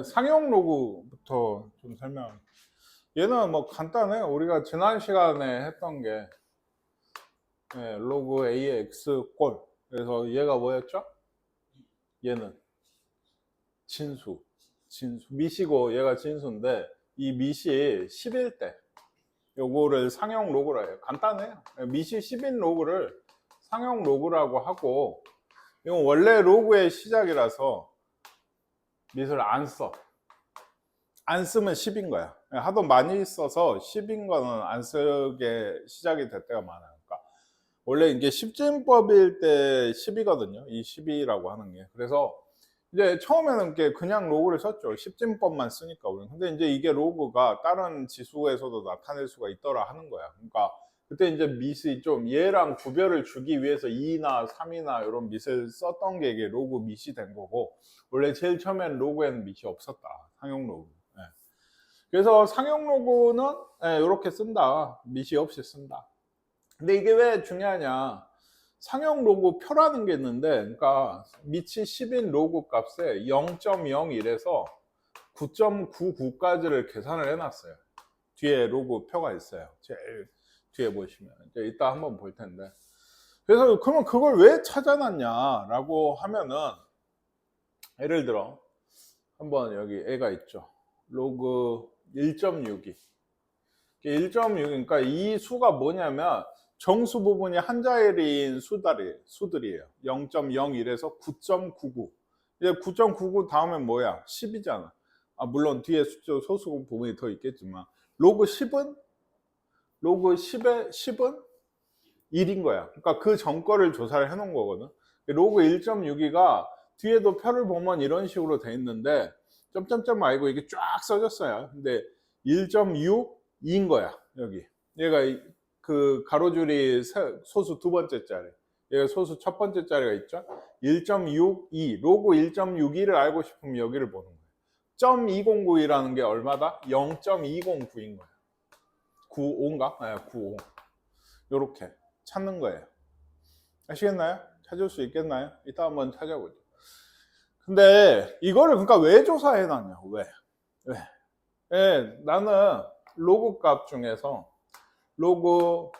상용 로그부터 좀 설명. 얘는 뭐 간단해. 우리가 지난 시간에 했던 게 로그 AX 꼴. 그래서 얘가 뭐였죠? 얘는 진수. 미시고 얘가 진수인데 이 미시 10일 때 요거를 상용 로그라 해요. 간단해요. 미시 10인 로그를 상용 로그라고 하고 이건 원래 로그의 시작이라서 밑을 안 써. 안 쓰면 10인 거야. 하도 많이 써서 10인 거는 안 쓰게 시작이 될 때가 많아요. 그러니까 원래 이게 10진법일 때 10이거든요. 이 10이라고 하는 게. 그래서 이제 처음에는 그냥 로그를 썼죠. 10진법만 쓰니까 우리는. 근데 이제 이게 로그가 다른 지수에서도 나타낼 수가 있더라 하는 거야. 그러니까 그때 이제 밑이 좀 얘랑 구별을 주기 위해서 2나 3이나 이런 밑을 썼던 게 이게 로그 밑이 된 거고, 원래 제일 처음엔 로그에는 밑이 없었다. 상용 로그. 그래서 상용 로그는 이렇게 쓴다. 밑이 없이 쓴다. 근데 이게 왜 중요하냐? 상용 로그 표라는 게 있는데, 그러니까 밑이 10인 로그 값에 0.01에서 9.99까지를 계산을 해놨어요. 뒤에 로그 표가 있어요. 제일 뒤에 보시면 이제 이따 한번 볼 텐데. 그래서 그러면 그걸 왜 찾아놨냐라고 하면은, 예를 들어 한번 여기 애가 있죠. 로그 1.62. 1.6이니까 이 수가 뭐냐면 정수 부분이 한 자리인 수들이에요. 0.01에서 9.99. 이제 9.99 다음엔 뭐야? 10이잖아. 물론 뒤에 소수 부분이 더 있겠지만 로그 10은 10은 1인 거야. 그러니까 그 전 거를 조사를 해 놓은 거거든. 로그 1.62가 뒤에도 표를 보면 이런 식으로 돼 있는데 점점점 말고 이게 쫙 써졌어요. 근데 1.62인 거야. 여기 얘가 그 가로줄이 소수 두 번째 자리, 얘가 소수 첫 번째 자리가 있죠. 1.62 로그 1.62를 알고 싶으면 여기를 보는 거예요. 0.209이라는 게 얼마다? 0.209인 거예요. 95인가? 네, 95. 요렇게 찾는 거예요. 아시겠나요? 찾을 수 있겠나요? 이따 한번 찾아보죠. 근데 이거를 그러니까 왜 조사해 놨냐고. 왜? 나는 로그 값 중에서 로그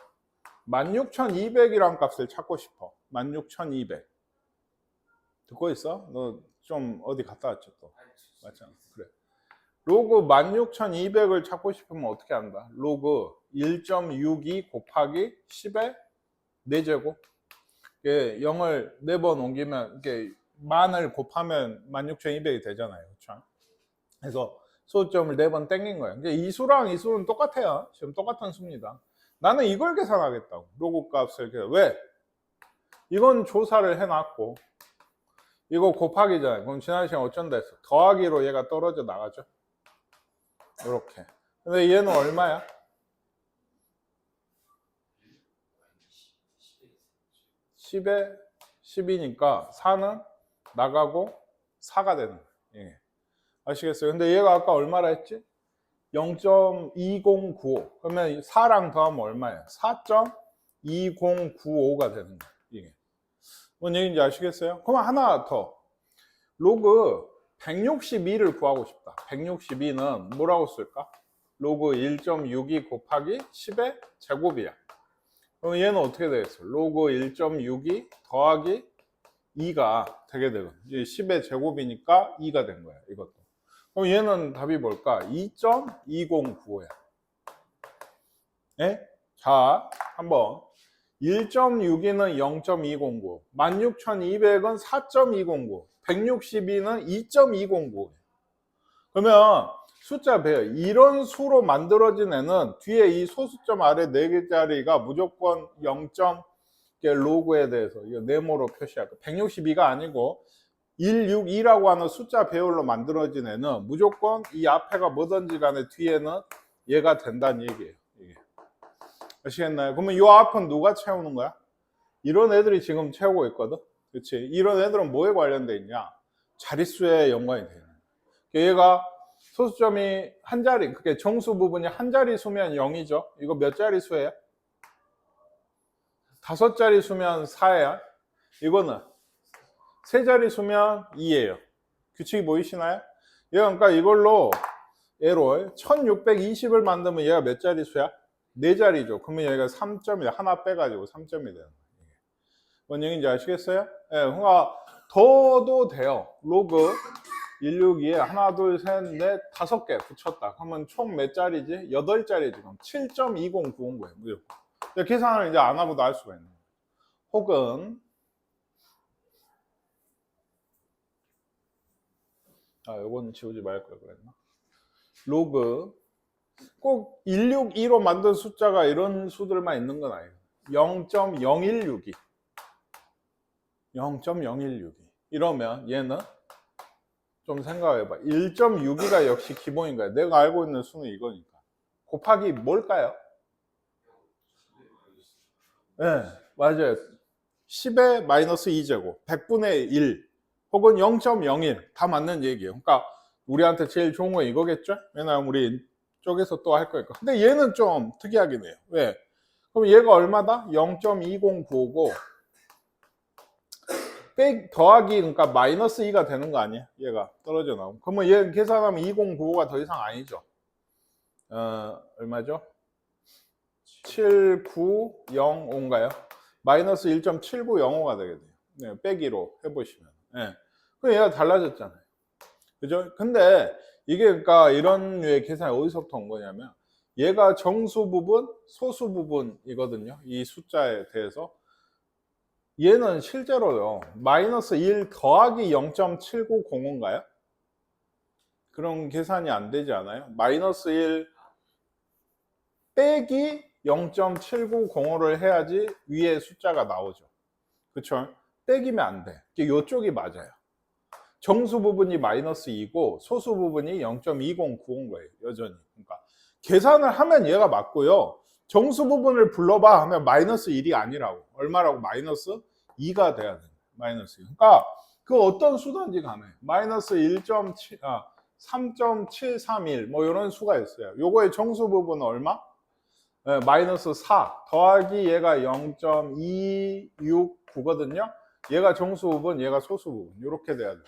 16,200이란 값을 찾고 싶어. 16,200. 듣고 있어? 너 좀 어디 갔다 왔죠 또? 맞잖아. 그래. 로그 16,200을 찾고 싶으면 어떻게 한다? 로그 1.62 곱하기 10의 4제곱. 0을 4번 옮기면 이렇게 만을 곱하면 16,200이 되잖아요. 그렇죠? 그래서 소수점을 4번 땡긴 거예요. 이 수랑 이 수는 똑같아요. 지금 똑같은 수입니다. 나는 이걸 계산하겠다고. 로그 값을 왜? 이건 조사를 해놨고 이거 곱하기잖아요. 그럼 지난 시간 어쩐다 했어? 더하기로 얘가 떨어져 나가죠. 이렇게. 근데 얘는 얼마야? 10에 10이니까 4는 나가고 4가 되는 거예요. 아시겠어요? 근데 얘가 아까 얼마라 했지? 0.2095. 그러면 4랑 더하면 얼마예요? 4.2095가 되는 거예요. 이게. 뭔 얘기인지 아시겠어요? 그럼 하나 더. 로그 162를 구하고 싶다. 162는 뭐라고 쓸까? 로그 1.62 곱하기 10의 제곱이야. 그럼 얘는 어떻게 되겠어? 로그 1.62 더하기 2가 되게 되거든. 10의 제곱이니까 2가 된 거야. 이것도. 그럼 얘는 답이 뭘까? 2.209야. 예? 자, 한번 1.62는 0.209, 16,200은 4.209, 162는 2.209. 그러면 숫자 배요. 이런 수로 만들어진 애는 뒤에 이 소수점 아래 4개짜리가 무조건 0. 로그에 대해서 이거 네모로 표시할까? 162가 아니고 162라고 하는 숫자 배열로 만들어진 애는 무조건 이 앞에가 뭐든지 간에 뒤에는 얘가 된다는 얘기예요. 이게. 아시겠나요? 그러면 이 앞은 누가 채우는 거야? 이런 애들이 지금 채우고 있거든. 그렇지? 이런 애들은 뭐에 관련돼 있냐? 자릿수에 연관이 되는 거야. 얘가 소수점이 한 자리, 그게 정수 부분이 한 자리 수면 0이죠. 이거 몇 자리 수예요? 5자리 수면 4예요. 이거는 3자리 수면 2예요. 규칙이 보이시나요? 얘가 그러니까 이걸로 얘로 1620을 만들면 얘가 몇 자리 수야? 4자리죠. 그러면 얘가 3점이 하나 빼가지고 3점이 되는 거예요. 뭔 얘기인지 아시겠어요? 예, 그러니까 더도 돼요. 로그 162에 하나, 둘, 셋, 넷, 5개 붙였다. 그러면 총 몇 자리지? 8자리 지금 7.2090 거예요. 무조건. 계산을 이제 안 하고도 알 수가 있는 거예요. 혹은 요거는 지우지 말 걸 그랬나? 로그 꼭 162로 만든 숫자가 이런 수들만 있는 건 아니에요. 0.0162 0.0162 이러면 얘는 좀 생각해봐. 1.62가 역시 기본인 거야. 내가 알고 있는 수는 이거니까. 곱하기 뭘까요? 네, 맞아요. 10의 마이너스 2제곱, 100분의 1, 혹은 0.01 다 맞는 얘기예요. 그러니까 우리한테 제일 좋은 건 이거겠죠? 왜냐하면 우리 쪽에서 또 할 거니까. 근데 얘는 좀 특이하긴 해요. 왜? 그럼 얘가 얼마다? 0.2095고 더하기 그러니까 마이너스 2가 되는 거 아니야? 얘가 떨어져 나오면. 그러면 얘 계산하면 2095가 더 이상 아니죠. 얼마죠? 7905인가요? 마이너스 1.7905가 되게 돼요. 네, 빼기로 해보시면. 네. 그럼 얘가 달라졌잖아요. 그죠? 근데 이게 그러니까 이런 류의 계산이 어디서부터 온 거냐면 얘가 정수 부분, 소수 부분이거든요. 이 숫자에 대해서. 얘는 실제로요. 마이너스 1 더하기 0.7905인가요? 그런 계산이 안 되지 않아요? 마이너스 1 빼기 0.7905를 해야지 위에 숫자가 나오죠. 그쵸? 빼기면 안 돼. 이쪽이 맞아요. 정수 부분이 마이너스 2고 소수 부분이 0.2095인 거예요. 여전히. 그러니까 계산을 하면 얘가 맞고요. 정수 부분을 불러봐 하면 마이너스 1이 아니라고. 얼마라고? 마이너스 2가 돼야 돼요. 마이너스 2. 그러니까 그 어떤 수든지 간에 마이너스 1.7, 3.731 뭐 이런 수가 있어요. 요거의 정수 부분은 얼마? 네, 마이너스 4 더하기 얘가 0.269거든요. 얘가 정수 부분, 얘가 소수 부분. 이렇게 돼야 돼요.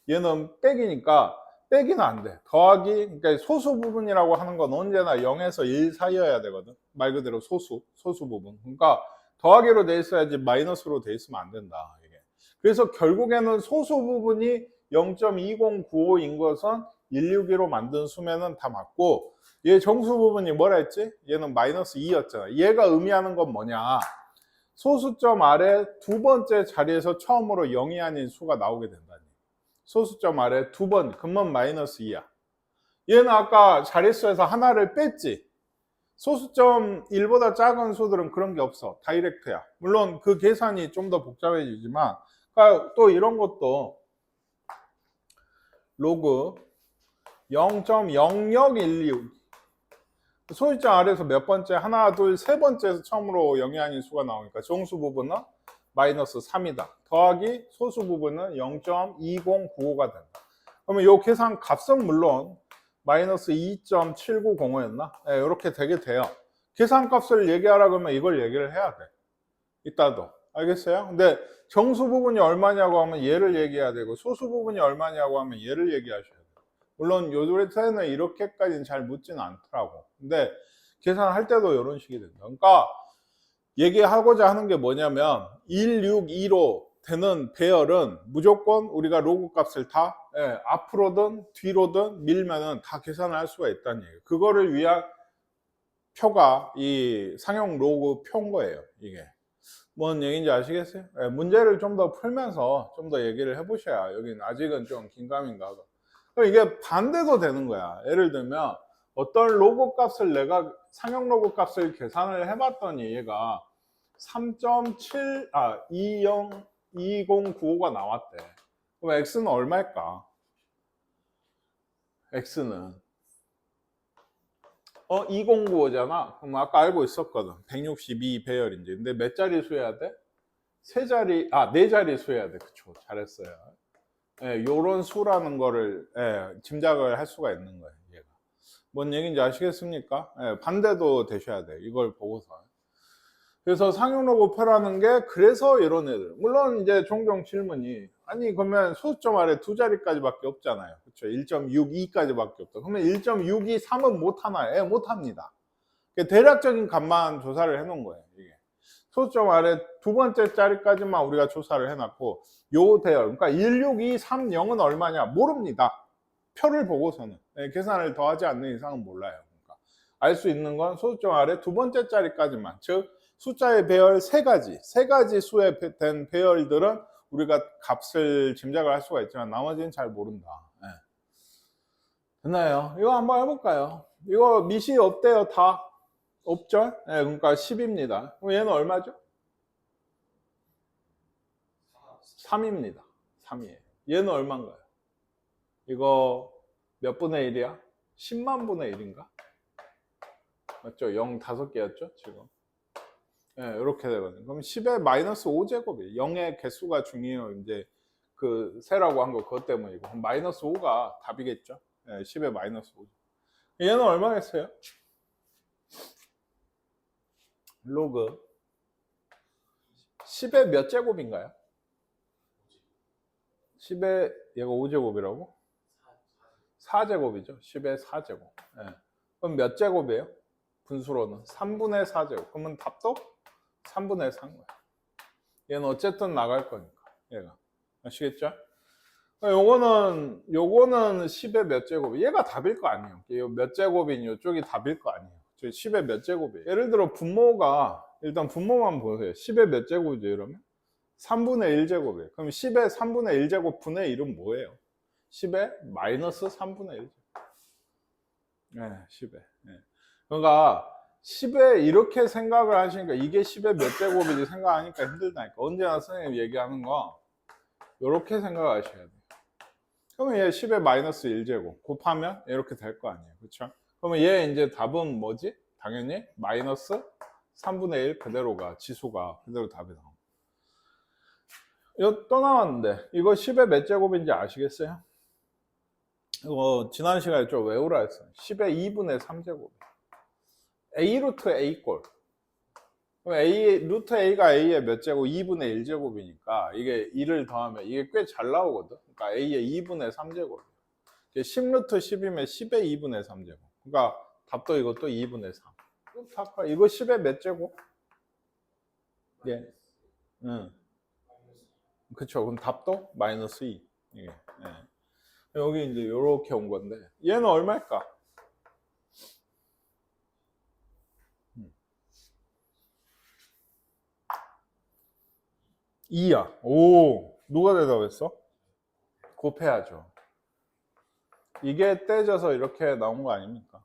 얘는 빼기니까 빼기는 안 돼. 더하기, 그러니까 소수 부분이라고 하는 건 언제나 0에서 1 사이여야 되거든. 말 그대로 소수 부분. 그러니까 더하기로 돼 있어야지 마이너스로 돼 있으면 안 된다. 이게. 그래서 결국에는 소수 부분이 0.2095인 것은 162로 만든 수면은 다 맞고 얘 정수 부분이 뭐라 했지? 얘는 마이너스 2였잖아. 얘가 의미하는 건 뭐냐? 소수점 아래 두 번째 자리에서 처음으로 0이 아닌 수가 나오게 된다니. 소수점 아래 두 번, 그러면 마이너스 2야. 얘는 아까 자릿수에서 하나를 뺐지. 소수점 1보다 작은 수들은 그런 게 없어. 다이렉트야. 물론 그 계산이 좀 더 복잡해지지만 그러니까 또 이런 것도 로그 0.0012 소수점 아래에서 몇 번째? 하나, 둘, 세 번째에서 처음으로 0이 아닌 수가 나오니까 정수 부분은 마이너스 3이다. 더하기 소수 부분은 0.2095가 된다. 그러면 이 계산 값은 물론 마이너스 2.7905였나? 네, 이렇게 되게 돼요. 계산 값을 얘기하라 그러면 이걸 얘기를 해야 돼. 이따도. 알겠어요? 근데 정수 부분이 얼마냐고 하면 얘를 얘기해야 되고 소수 부분이 얼마냐고 하면 얘를 얘기하셔야 돼요. 물론 요즘에는 이렇게까지는 잘 묻지는 않더라고. 근데 계산할 때도 이런 식이 된다. 그러니까 얘기하고자 하는 게 뭐냐면 162로 되는 배열은 무조건 우리가 로그 값을 다 앞으로든 뒤로든 밀면은 다 계산을 할 수가 있다는 얘기예요. 그거를 위한 표가 이 상용 로그 표인 거예요. 이게 뭔 얘기인지 아시겠어요? 문제를 좀 더 풀면서 좀 더 얘기를 해보셔야 여기는 아직은 좀 긴가민가 하고. 이게 반대도 되는 거야. 예를 들면 어떤 로그 값을 내가 상용 로그 값을 계산을 해봤더니 얘가 2095가 나왔대. 그럼 x는 얼마일까? x는 2095잖아. 그럼 아까 알고 있었거든. 162 배열인지. 근데 몇 자리 수해야 돼? 네 자리 수해야 돼. 그쵸. 잘했어요. 요런 수라는 거를 짐작을 할 수가 있는 거예요. 얘가. 뭔 얘기인지 아시겠습니까? 반대도 되셔야 돼. 이걸 보고서. 그래서 상용 로그표라는 게 그래서 이런 애들. 물론 이제 종종 질문이 아니 그러면 소수점 아래 두 자리까지밖에 없잖아요. 그렇죠? 1.62까지밖에 없다. 그러면 1.623은 못하나요? 예, 못합니다. 대략적인 값만 조사를 해놓은 거예요. 이게 소수점 아래 두 번째 자리까지만 우리가 조사를 해놨고 요 대열, 그러니까 16230은 얼마냐? 모릅니다. 표를 보고서는 계산을 더하지 않는 이상은 몰라요. 그러니까 알 수 있는 건 소수점 아래 두 번째 자리까지만, 즉 숫자의 배열 세 가지 수에 된 배열들은 우리가 값을 짐작을 할 수가 있지만 나머지는 잘 모른다. 네. 됐나요? 이거 한번 해볼까요? 이거 미시 없대요. 다 없죠? 네, 그러니까 10입니다. 그럼 얘는 얼마죠? 3입니다. 3이에요. 얘는 얼마인가요? 이거 몇 분의 1이야? 10만 분의 1인가? 맞죠? 0 5개였죠? 지금. 네, 이렇게 되거든요. 그럼 10의 마이너스 5제곱이에요. 0의 개수가 중요해요. 이제 그 세라고 한 거 그것 때문이고. 그럼 마이너스 5가 답이겠죠? 네, 10의 마이너스 5. 얘는 얼마겠어요? 로그 10의 몇 제곱인가요? 10의 얘가 5제곱이라고? 4제곱이죠. 10의 4제곱. 네. 그럼 몇 제곱이에요? 분수로는 3분의 4제곱. 그러면 답도 3분의 4인 거야. 얘는 어쨌든 나갈 거니까. 얘가. 아시겠죠? 요거는 10의 몇 제곱. 얘가 답일 거 아니에요. 몇 제곱인 이쪽이 답일 거 아니에요. 10의 몇 제곱이에요. 예를 들어 분모가, 일단 분모만 보세요. 10의 몇 제곱이죠, 이러면? 3분의 1제곱이에요. 그럼 10의 3분의 1제곱 분의 1은 뭐예요? 10의 마이너스 3분의 1제곱. 네, 10의. 네. 그러니까 10에 이렇게 생각을 하시니까 이게 10의 몇 제곱인지 생각하니까 힘들다니까. 언제나 선생님 얘기하는 거 이렇게 생각하셔야 돼요. 그러면 얘 10의 마이너스 1제곱 곱하면 이렇게 될 거 아니에요. 그렇죠? 그러면 얘 이제 답은 뭐지? 당연히 마이너스 3분의 1 그대로가, 지수가 그대로 답이 나옵니다. 이거 또 나왔는데 이거 10의 몇 제곱인지 아시겠어요? 이거 지난 시간에 좀 외우라 했어요. 10의 2분의 3제곱. A 루트 A 꼴. 그럼 루트 A가 A의 몇 제곱? 2분의 1제곱이니까 이게 2를 더하면 이게 꽤 잘 나오거든. 그러니까 A의 2분의 3제곱. 10 루트 10이면 10의 2분의 3제곱. 그러니까 답도 이것도 2분의 3. 이거 10의 몇 제곱? 예. 응. 그쵸. 그럼 답도 마이너스 2. 이게. 예. 여기 이제 이렇게 온 건데 얘는 얼마일까? 2야. 오, 누가 대답했어? 곱해야죠. 이게 떼져서 이렇게 나온 거 아닙니까?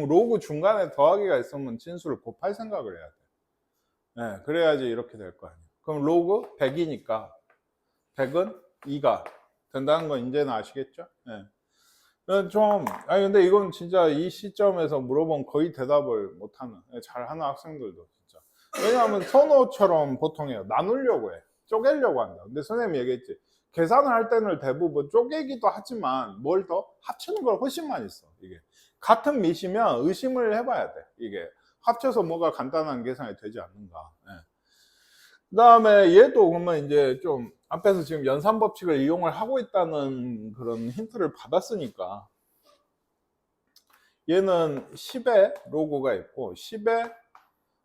로그 중간에 더하기가 있으면 진수를 곱할 생각을 해야 돼. 네, 그래야지 이렇게 될 거 아니에요. 그럼 로그 100이니까 100은 2가 된다는 건 이제는 아시겠죠? 네. 아니 근데 이건 진짜 이 시점에서 물어보면 거의 대답을 못하는, 잘하는 학생들도 진짜. 왜냐하면 선호처럼 보통 해요. 나누려고 해. 쪼개려고 한다. 근데 선생님이 얘기했지. 계산을 할 때는 대부분 쪼개기도 하지만 뭘 더 합치는 걸 훨씬 많이 써. 이게 같은 밑이면 의심을 해봐야 돼. 이게 합쳐서 뭐가 간단한 계산이 되지 않는가. 그 다음에 얘도 그러면 이제 좀 앞에서 지금 연산 법칙을 이용을 하고 있다는 그런 힌트를 받았으니까 얘는 10의 로그가 있고 10의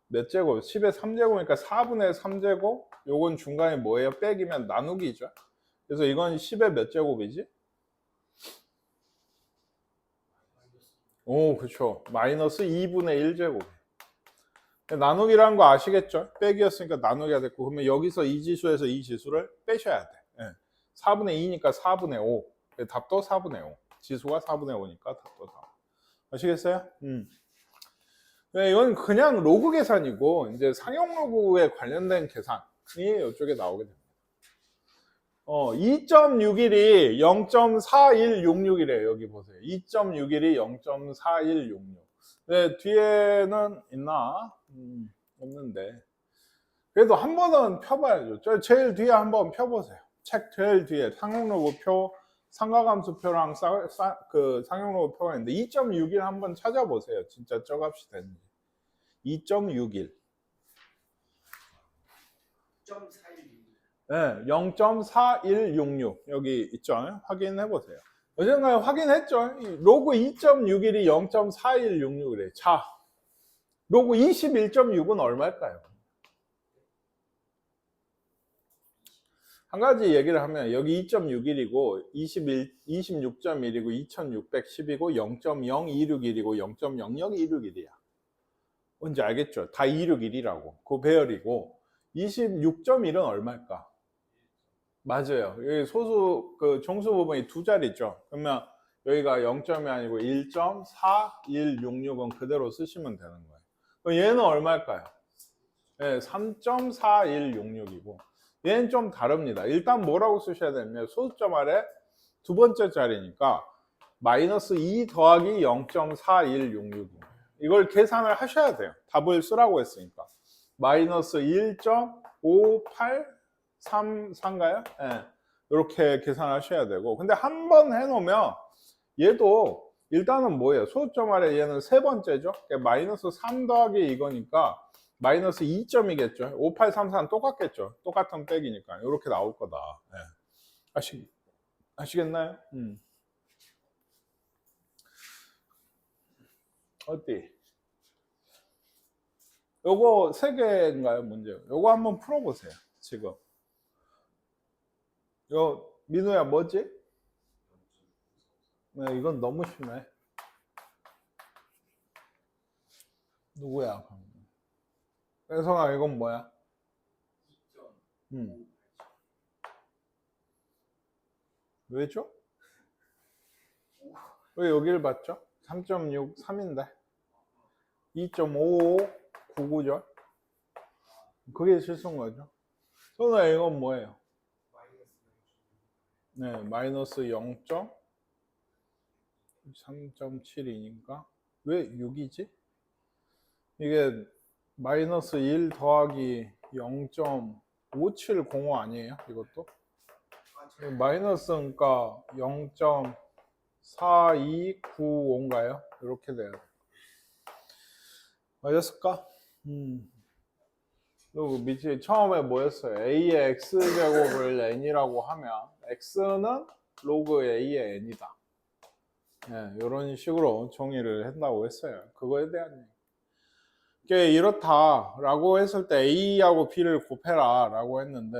몇 제곱? 10의 3제곱이니까 4분의 3제곱. 요건 중간에 뭐예요? 빼기면 나누기죠. 그래서 이건 10의 몇 제곱이지? 오, 그렇죠. 마이너스 2분의 1제곱. 나누기라는 거 아시겠죠? 빼기였으니까 나누기가 됐고, 그러면 여기서 이 지수에서 이 지수를 빼셔야 돼. 4분의 2니까 4분의 5. 답도 4분의 5. 지수가 4분의 5니까 답도 4. 아시겠어요? 네, 이건 그냥 로그 계산이고, 이제 상용 로그에 관련된 계산이 이쪽에 나오게 됩니다. 2.61이 0.4166이래요. 여기 보세요. 2.61이 0.4166. 네, 뒤에는 있나? 없는데. 그래도 한 번은 펴봐야죠. 저 제일 뒤에 한번 펴보세요. 책 제일 뒤에 상용로그 표, 삼각함수표랑 그 상용로그 표가 있는데 2.61 한번 찾아보세요. 진짜 저 값이 되는지. 2.61. 네, 0.4166 여기 있죠. 확인해 보세요. 어젠가 확인했죠. 로그 2.61이 0.4166이래. 자, 로그 21.6은 얼마일까요? 한 가지 얘기를 하면 여기 2.61이고 26.1이고 2610이고 0.0261이고 0.0026이야. 뭔지 알겠죠? 다 261이라고. 그 배열이고 26.1은 얼마일까? 맞아요. 여기 소수 그 정수 부분이 두 자리죠. 그러면 여기가 0점이 아니고 1.4166은 그대로 쓰시면 되는 거예요. 그럼 얘는 얼마일까요? 네, 3.4166이고 얘는 좀 다릅니다. 일단 뭐라고 쓰셔야 되냐면 소수점 아래 두 번째 자리니까 마이너스 2 더하기 0.4166입니다. 이걸 계산을 하셔야 돼요. 답을 쓰라고 했으니까. 마이너스 1.5833가요? 네, 이렇게 계산하셔야 되고 근데 한 번 해놓으면 얘도 일단은 뭐예요? 소수점 아래 얘는 세 번째죠? 마이너스 3 더하기 이거니까 마이너스 2점이겠죠. 5833 똑같겠죠. 똑같은 백이니까 이렇게 나올 거다. 네. 아시겠나요? 어디? 요거 세 개인가요, 문제? 요거 한번 풀어보세요. 지금. 요 민우야 뭐지? 네, 이건 너무 심해. 누구야? 혜성아 이건 뭐야? 왜죠? 왜 여기를 봤죠? 3.63인데 2.5599죠? 그게 실수인 거죠. 선아 이건 뭐예요? 네, 마이너스 0.3.72니까 왜 6이지? 이게 마이너스 1 더하기 0.5705 아니에요? 이것도? 마이너스니까 0.4295인가요? 이렇게 돼요. 맞았을까? 그리고 밑에 처음에 뭐였어요? a의 x제곱을 n이라고 하면 x는 로그 a의 n이다. 네, 이런 식으로 정의를 한다고 했어요. 그거에 대한 얘기. 이게 이렇다라고 했을 때 a하고 b를 곱해라 라고 했는데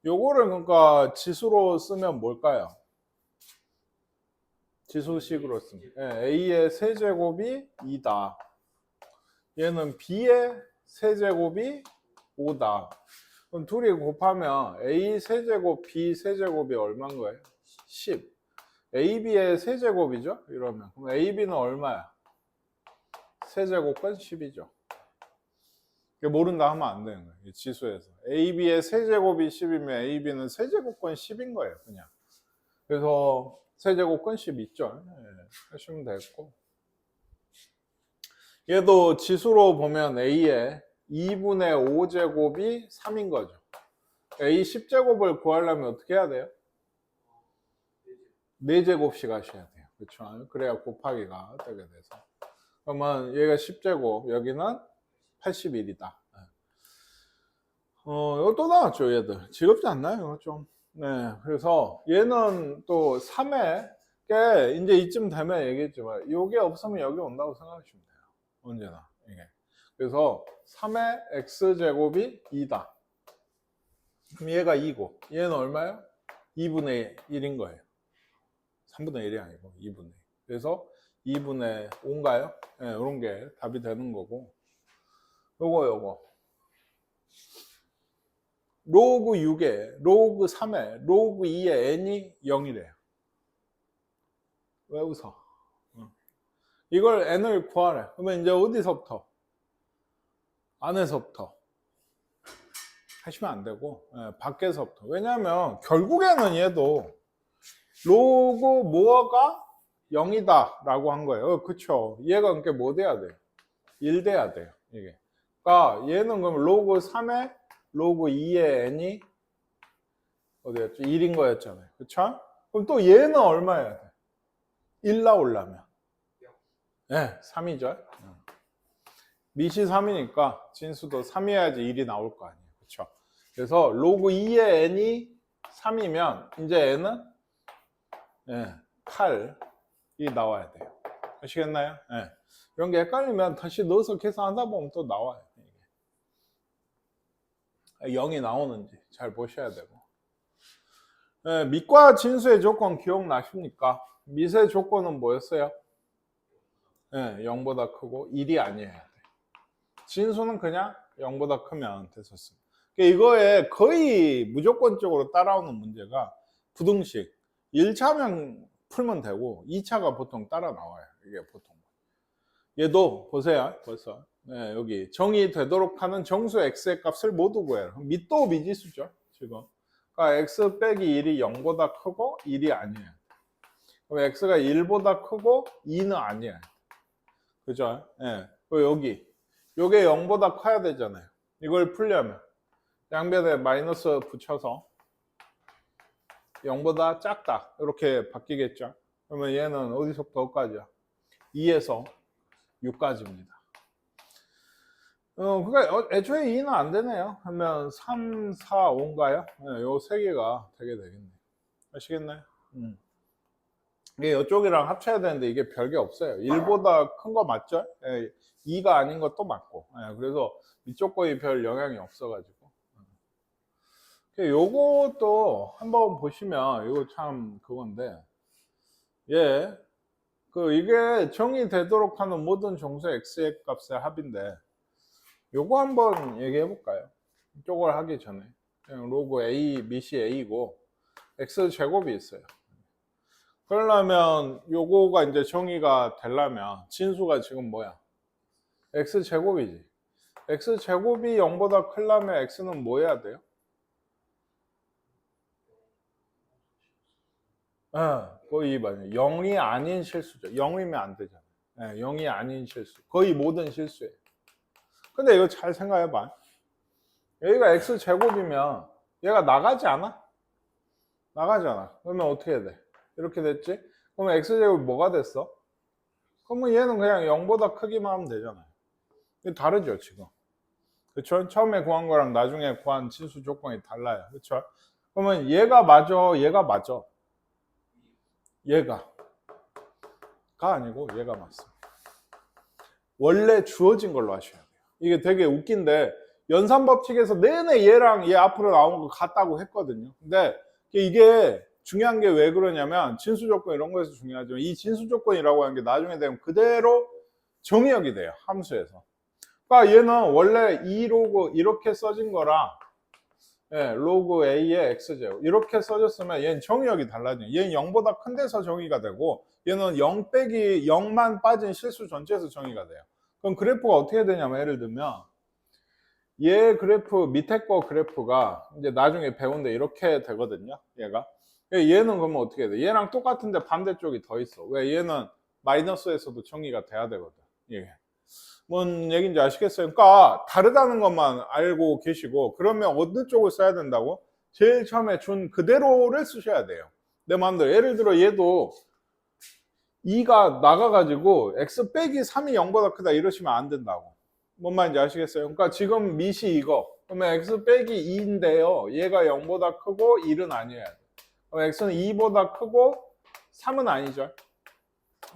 요거를 그러니까 지수로 쓰면 뭘까요? 지수식으로 쓰면 a의 세제곱이 2다. 얘는 b의 세제곱이 5다. 그럼 둘이 곱하면 a 세제곱 b 세제곱이 얼마인 거예요? 10. ab의 세제곱이죠? 이러면 그럼 ab는 얼마야? 세제곱은 10이죠. 모른다 하면 안 되는 거예요. 지수에서. AB의 세제곱이 10이면 AB는 세제곱권 10인 거예요. 그냥. 그래서 세제곱권 10 있죠. 네, 하시면 되겠고. 얘도 지수로 보면 A의 2분의 5제곱이 3인 거죠. A 10제곱을 구하려면 어떻게 해야 돼요? 4제곱씩 하셔야 돼요. 그렇죠? 그래야 곱하기가 되게 돼서. 그러면 얘가 10제곱, 여기는 81이다. 이거 또 나왔죠, 얘들. 지겹지 않나요, 좀? 네, 그래서 얘는 또 3회, 이제 이쯤 되면 얘기했지만, 요게 없으면 여기 온다고 생각하시면 돼요. 언제나, 이게. 그래서 3의 x제곱이 2다. 그럼 얘가 2고, 얘는 얼마예요? 2분의 1인 거예요. 3분의 1이 아니고 2분의 1. 그래서 2분의 5인가요? 네, 이런 게 답이 되는 거고. 요거. 로그 6에, 로그 3에, 로그 2에 n이 0이래요. 왜 웃어? 이걸 n을 구하래. 그러면 이제 어디서부터? 안에서부터. 하시면 안 되고, 밖에서부터. 왜냐하면 결국에는 얘도 로그 뭐가 0이다 라고 한 거예요. 그쵸? 얘가 그러니까 뭐 돼야 돼요? 1 돼야 돼요. 이게. 그러니까 얘는 그럼 로그 3에 로그 2의 n이 어디였죠? 1인 거였잖아요. 그쵸? 그럼 또 얘는 얼마여야 돼? 1 나오려면. 네, 3이죠. 밑이 3이니까 진수도 3이어야지 1이 나올 거 아니에요. 그쵸? 그래서 로그 2의 n이 3이면 이제 n은 8이 나와야 돼요. 아시겠나요? 이런 게 헷갈리면 다시 넣어서 계산하다 보면 또 나와요. 0이 나오는지 잘 보셔야 되고. 밑과 진수의 조건 기억나십니까? 밑의 조건은 뭐였어요? 0보다 크고 1이 아니어야 돼. 진수는 그냥 0보다 크면 됐었습니다. 이거에 거의 무조건적으로 따라오는 문제가 부등식 1차면 풀면 되고 2차가 보통 따라 나와요. 이게 보통. 얘도 보세요. 벌써 여기 정의 되도록 하는 정수 x의 값을 모두 구해라. 밑도 미지수죠. 지금. 그러니까 x 빼기 1이 0보다 크고 1이 아니에요. 그럼 x가 1보다 크고 2는 아니에요. 그죠? 여기 요게 0보다 커야 되잖아요. 이걸 풀려면 양변에 마이너스 붙여서 0보다 작다 이렇게 바뀌겠죠. 그러면 얘는 어디서부터 어디까지야? 2에서 6까지입니다. 그러니까 애초에 2는 안 되네요. 하면 3, 4, 5인가요? 요 세 개가 되게 되겠네요. 아시겠나요? 이게 이쪽이랑 합쳐야 되는데 이게 별게 없어요. 1보다 큰 거 맞죠? 2가 아닌 것도 맞고. 그래서 이쪽 거에 별 영향이 없어가지고. 요것도 한번 보시면 이거 참 그건데 이게 정의되도록 하는 모든 정수 x의 값의 합인데 요거 한번 얘기해 볼까요? 이쪽을 하기 전에 그냥 로그 a 밑이 a고 x 제곱이 있어요. 그러려면 요거가 이제 정의가 되려면 진수가 지금 뭐야? x 제곱이지. x 제곱이 0보다 크려면 x는 뭐 해야 돼요? 거의 0이 아닌 실수죠. 0이면 안 되잖아요. 0이 아닌 실수. 거의 모든 실수예요. 근데 이거 잘 생각해봐. 여기가 x 제곱이면 얘가 나가지 않아? 나가잖아. 그러면 어떻게 해야 돼? 이렇게 됐지? 그러면 x 제곱이 뭐가 됐어? 그러면 얘는 그냥 0보다 크기만 하면 되잖아요. 이게 다르죠 지금. 그쵸? 처음에 구한 거랑 나중에 구한 진수 조건이 달라요. 그쵸? 그러면 얘가 맞아, 얘가 맞아. 얘가 아니고 얘가 맞습니다. 원래 주어진 걸로 하셔야 돼요. 이게 되게 웃긴데 연산법칙에서 내내 얘랑 얘 앞으로 나온 거 같다고 했거든요. 근데 이게 중요한 게 왜 그러냐면 진수 조건 이런 거에서 중요하죠. 이 진수 조건이라고 하는 게 나중에 되면 그대로 정의역이 돼요. 함수에서. 그러니까 얘는 원래 2로그 이렇게 써진 거랑 로그 a의 x제곱 이렇게 써졌으면 얘는 정의역이 달라져요. 얘는 0보다 큰 데서 정의가 되고 얘는 0 빼기 0만 빠진 실수 전체에서 정의가 돼요. 그럼 그래프가 어떻게 되냐면 예를 들면 얘 그래프 밑에 거 그래프가 이제 나중에 배운데 이렇게 되거든요. 얘는 그러면 어떻게 해야 돼? 얘랑 똑같은데 반대쪽이 더 있어. 왜? 얘는 마이너스에서도 정의가 돼야 되거든. 뭔 얘기인지 아시겠어요? 그러니까 다르다는 것만 알고 계시고 그러면 어느 쪽을 써야 된다고? 제일 처음에 준 그대로를 쓰셔야 돼요. 내 마음대로. 예를 들어 얘도 2가 나가가지고 x 빼기 3이 0보다 크다 이러시면 안 된다고. 뭔 말인지 아시겠어요? 그러니까 지금 밑이 이거. 그러면 x 빼기 2인데요. 얘가 0보다 크고 1은 아니어야 돼. 그럼 x는 2보다 크고 3은 아니죠.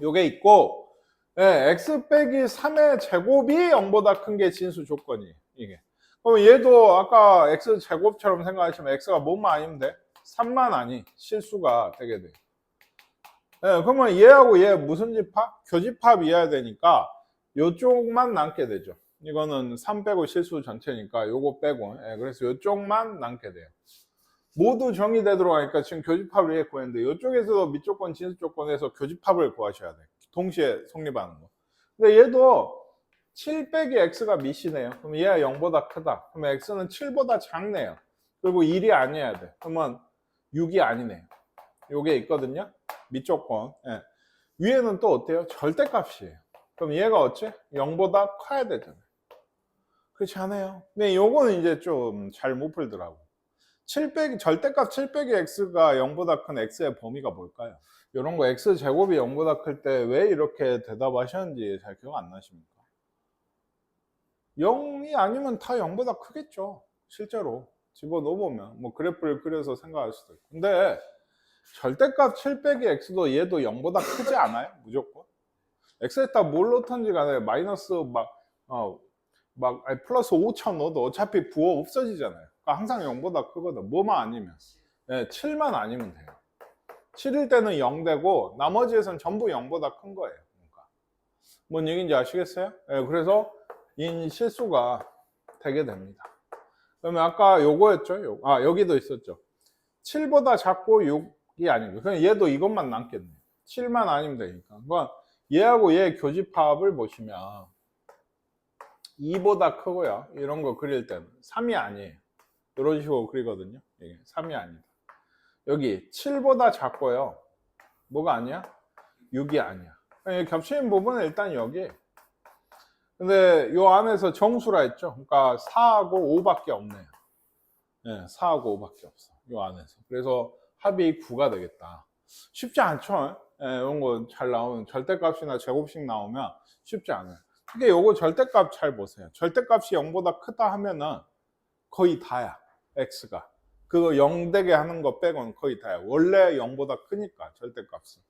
요게 있고 x 빼기 3의 제곱이 0보다 큰 게 진수 조건이에요. 이게. 그럼 얘도 아까 x 제곱처럼 생각하시면 x가 뭐만 아니면 돼? 3만 아니 실수가 되게 돼. 그러면 얘하고 얘 무슨 집합? 교집합이어야 되니까 요쪽만 남게 되죠. 이거는 3 빼고 실수 전체니까 요거 빼고 그래서 요쪽만 남게 돼요. 모두 정의되도록 하니까 지금 교집합을 이렇게 구했는데 요쪽에서도 밑조건 진수 조건에서 교집합을 구하셔야 돼. 동시에 성립하는 거. 근데 얘도 7 빼기 x가 밑이네요. 그럼 얘가 0보다 크다. 그러면 x는 7보다 작네요. 그리고 1이 아니어야 돼. 그러면 6이 아니네요. 요게 있거든요. 밑조건. 위에는 또 어때요? 절대값이에요. 그럼 얘가 어째? 0보다 커야 되잖아요. 그렇지 않아요? 근데 요거는 이제 좀 잘 못 풀더라고. 절대값 7 빼기 x가 0보다 큰 x의 범위가 뭘까요? 이런 거 x제곱이 0보다 클 때 왜 이렇게 대답하셨는지 잘 기억 안 나십니까? 0이 아니면 다 0보다 크겠죠. 실제로. 집어넣어보면 뭐 그래프를 그려서 생각할 수도 있고. 근데 절대값 7 빼기 x도 얘도 0보다 크지 않아요? 무조건. x에다 뭘 넣던지 간에 마이너스 아니, 플러스 5천 넣어도 어차피 부호 없어지잖아요. 그러니까 항상 0보다 크거든. 뭐만 아니면. 네, 7만 아니면 돼요. 7일 때는 0 되고 나머지에서는 전부 0보다 큰 거예요. 그러니까. 뭔 얘기인지 아시겠어요? 네, 그래서 이 실수가 되게 됩니다. 그러면 아까 요거였죠? 여기도 있었죠. 7보다 작고 6이 아니고 그냥 얘도 이것만 남겠네요. 7만 아니면 되니까. 그러니까 얘하고 얘 교집합을 보시면 2보다 크고요. 이런 거 그릴 때는 3이 아니에요. 이런 식으로 그리거든요. 이게 3이 아니다. 여기 7보다 작고요. 뭐가 아니야? 6이 아니야. 겹치는 부분은 일단 여기. 근데 요 안에서 정수라 했죠. 그러니까 4하고 5밖에 없네요. 네, 4하고 5밖에 없어. 요 안에서. 그래서 합이 9가 되겠다. 쉽지 않죠? 네, 이런 거 잘 나오는 절대값이나 제곱식 나오면 쉽지 않아요. 근데 요거 절대값 잘 보세요. 절대값이 0보다 크다 하면은 거의 다야. x가. 그거 0 되게 하는 거 빼고는 거의 다야. 원래 0보다 크니까 절대값은.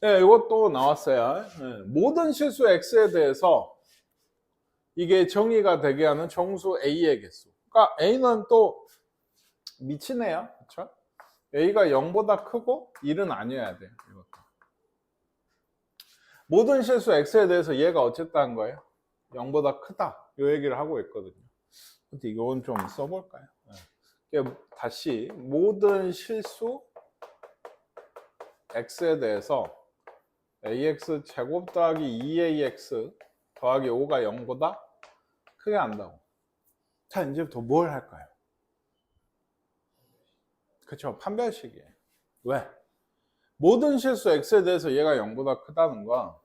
네, 이것도 나왔어요. 네, 모든 실수 x에 대해서 이게 정의가 되게 하는 정수 a의 개수. 그러니까 a는 또 미치네요. 그렇죠? a가 0보다 크고 1은 아니어야 돼요. 이것도. 모든 실수 x에 대해서 얘가 어쨌다는 거예요? 0보다 크다. 이 얘기를 하고 있거든요. 근데 이건 좀 써볼까요? 네. 다시 모든 실수 x에 대해서 ax 제곱 더하기 2ax 더하기 5가 0보다 크게 한다고. 자, 이제부터 뭘 할까요? 그쵸, 판별식이에요. 왜? 모든 실수 x에 대해서 얘가 0보다 크다는 건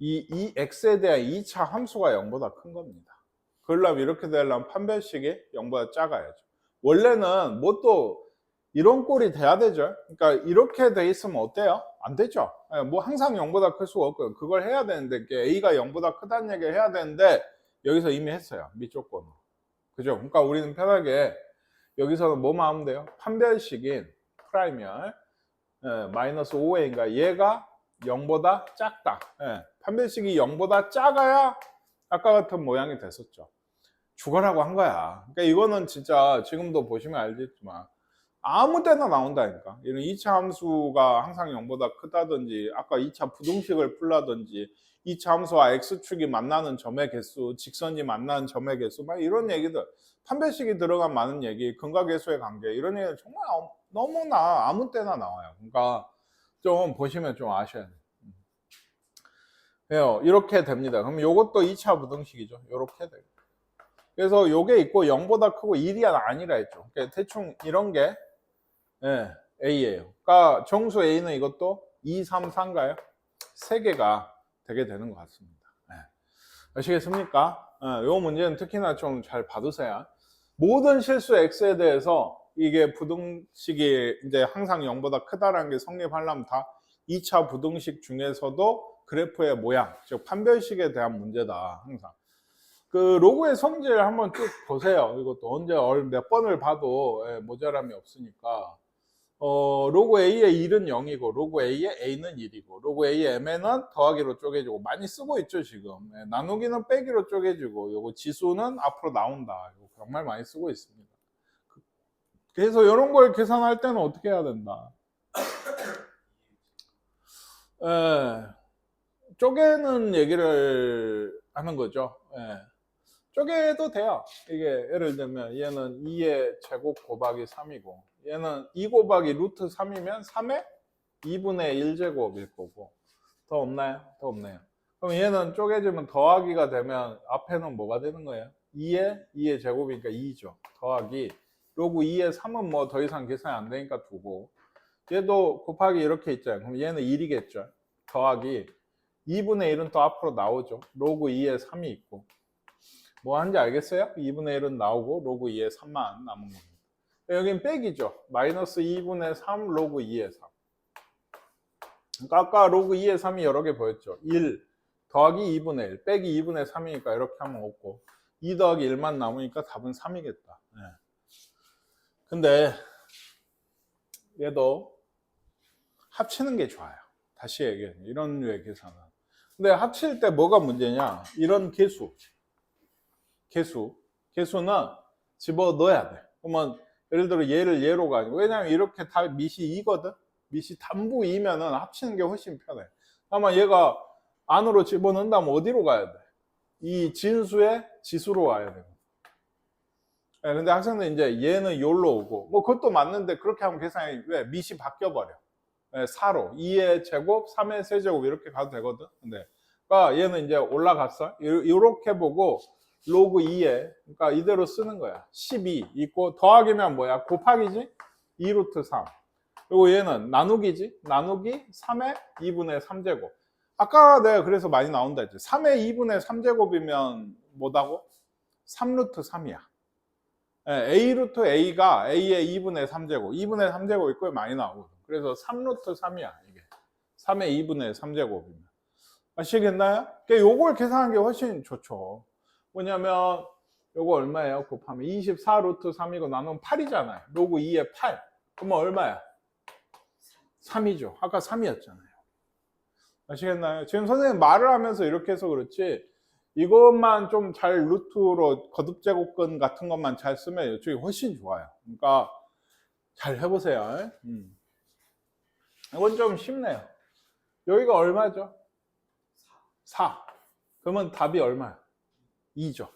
이 x에 대한 2차 함수가 0보다 큰 겁니다. 그러려면 이렇게 되려면 판별식이 0보다 작아야죠. 원래는 뭐 또 이런 꼴이 돼야 되죠. 그러니까 이렇게 돼 있으면 어때요? 안 되죠. 뭐 항상 0보다 클 수가 없고요. 그걸 해야 되는데 a가 0보다 크다는 얘기를 해야 되는데 여기서 이미 했어요. 밑조건으로. 그죠? 그러니까 우리는 편하게 여기서는 뭐만 하면 돼요? 판별식인 프라이멀 마이너스 5a인가 얘가 0보다 작다. 판별식이 0보다 작아야 아까 같은 모양이 됐었죠. 죽어라고 한 거야. 그러니까 이거는 진짜 지금도 보시면 알겠지만 아무 때나 나온다니까. 이런 2차 함수가 항상 0보다 크다든지 아까 2차 부등식을 풀라든지 2차 함수와 x축이 만나는 점의 개수, 직선이 만나는 점의 개수 막 이런 얘기들, 판별식이 들어간 많은 얘기, 근각계수의 관계 이런 얘기는 정말 너무나 아무 때나 나와요. 그러니까 좀 보시면 좀 아셔야 돼요. 이렇게 됩니다. 그럼 이것도 2차 부등식이죠. 이렇게 돼요. 그래서 요게 있고 0보다 크고 1이 아니라 했죠. 그러니까 대충 이런 게 A예요. 그러니까 정수 A는 이것도 2, 3, 4인가요? 3개가 되게 되는 것 같습니다. 아시겠습니까? 요 문제는 특히나 좀 잘 봐두세요. 모든 실수 X에 대해서 이게 부등식이 이제 항상 0보다 크다라는 게 성립하려면 다 2차 부등식 중에서도 그래프의 모양, 즉 판별식에 대한 문제다. 항상. 그 로그의 성질 한번 쭉 보세요. 이것도 언제 몇 번을 봐도 모자람이 없으니까. 로그 A의 1은 0이고 로그 A의 A는 1이고 로그 A의 M에는 더하기로 쪼개지고 많이 쓰고 있죠 지금. 나누기는 빼기로 쪼개지고 요거 지수는 앞으로 나온다. 이거 정말 많이 쓰고 있습니다. 그래서 이런 걸 계산할 때는 어떻게 해야 된다? 쪼개는 얘기를 하는 거죠. 쪼개도 돼요. 이게 예를 들면 얘는 2의 제곱 곱하기 3이고 얘는 2 곱하기 루트 3이면 3의 2분의 1제곱일 거고 더 없나요? 더 없네요. 그럼 얘는 쪼개지면 더하기가 되면 앞에는 뭐가 되는 거예요? 2의 제곱이니까 2죠. 더하기 로그 2의 3은 뭐 더 이상 계산이 안 되니까 두고 얘도 곱하기 이렇게 있잖아요. 그럼 얘는 1이겠죠. 더하기 2분의 1은 또 앞으로 나오죠. 로그 2의 3이 있고 뭐 하는지 알겠어요? 2분의 1은 나오고 로그 2의 3만 남은 겁니다. 여긴 빼기죠. 마이너스 2분의 3 로그 2의 3. 그러니까 아까 로그 2의 3이 여러 개 보였죠. 1 더하기 2분의 1 빼기 2분의 3이니까 이렇게 하면 없고 2 더하기 1만 남으니까 답은 3이겠다. 근데 얘도 합치는 게 좋아요. 다시 얘기해. 이런 류의 계산은. 근데 합칠 때 뭐가 문제냐? 이런 개수는 집어 넣어야 돼. 그러면 예를 들어 얘를 얘로 가지고, 왜냐면 이렇게 다 밑이 2거든? 밑이 단부 2면은 합치는 게 훨씬 편해. 아마 얘가 안으로 집어넣는다면 어디로 가야 돼? 이 진수의 지수로 와야 되고. 근데 학생들 이제 얘는 요로 오고, 뭐 그것도 맞는데 그렇게 하면 계산이 왜? 밑이 바뀌어버려. 4로 2의 제곱, 3의 세제곱 이렇게 가도 되거든. 근데 그러니까 얘는 이제 올라갔어. 이렇게 보고 로그 2에, 그러니까 이대로 쓰는 거야. 12 있고 더하기면 뭐야? 곱하기지? 2 루트 3. 그리고 얘는 나누기지? 나누기 3의 2분의 3제곱. 아까 내가 그래서 많이 나온다 했지. 3의 2분의 3제곱이면 뭐다고? 3 루트 3이야. A 루트 A가 A의 2분의 3제곱. 2분의 3제곱 있고 많이 나오거든. 그래서 3 루트 3이야, 이게. 3의 2분의 3제곱이면. 아시겠나요? 그러니까 요걸 계산하는 게 훨씬 좋죠. 뭐냐면, 요거 얼마예요? 곱하면 24 루트 3이고 나누면 8이잖아요. 로그 2의 8. 그러면 얼마야? 3이죠. 아까 3이었잖아요. 아시겠나요? 지금 선생님 말을 하면서 이렇게 해서 그렇지, 이것만 좀 잘 루트로 거듭제곱근 같은 것만 잘 쓰면 이쪽이 훨씬 좋아요. 그러니까 잘 해보세요. 이건 좀 쉽네요. 여기가 얼마죠? 4. 그러면 답이 얼마야? 2죠.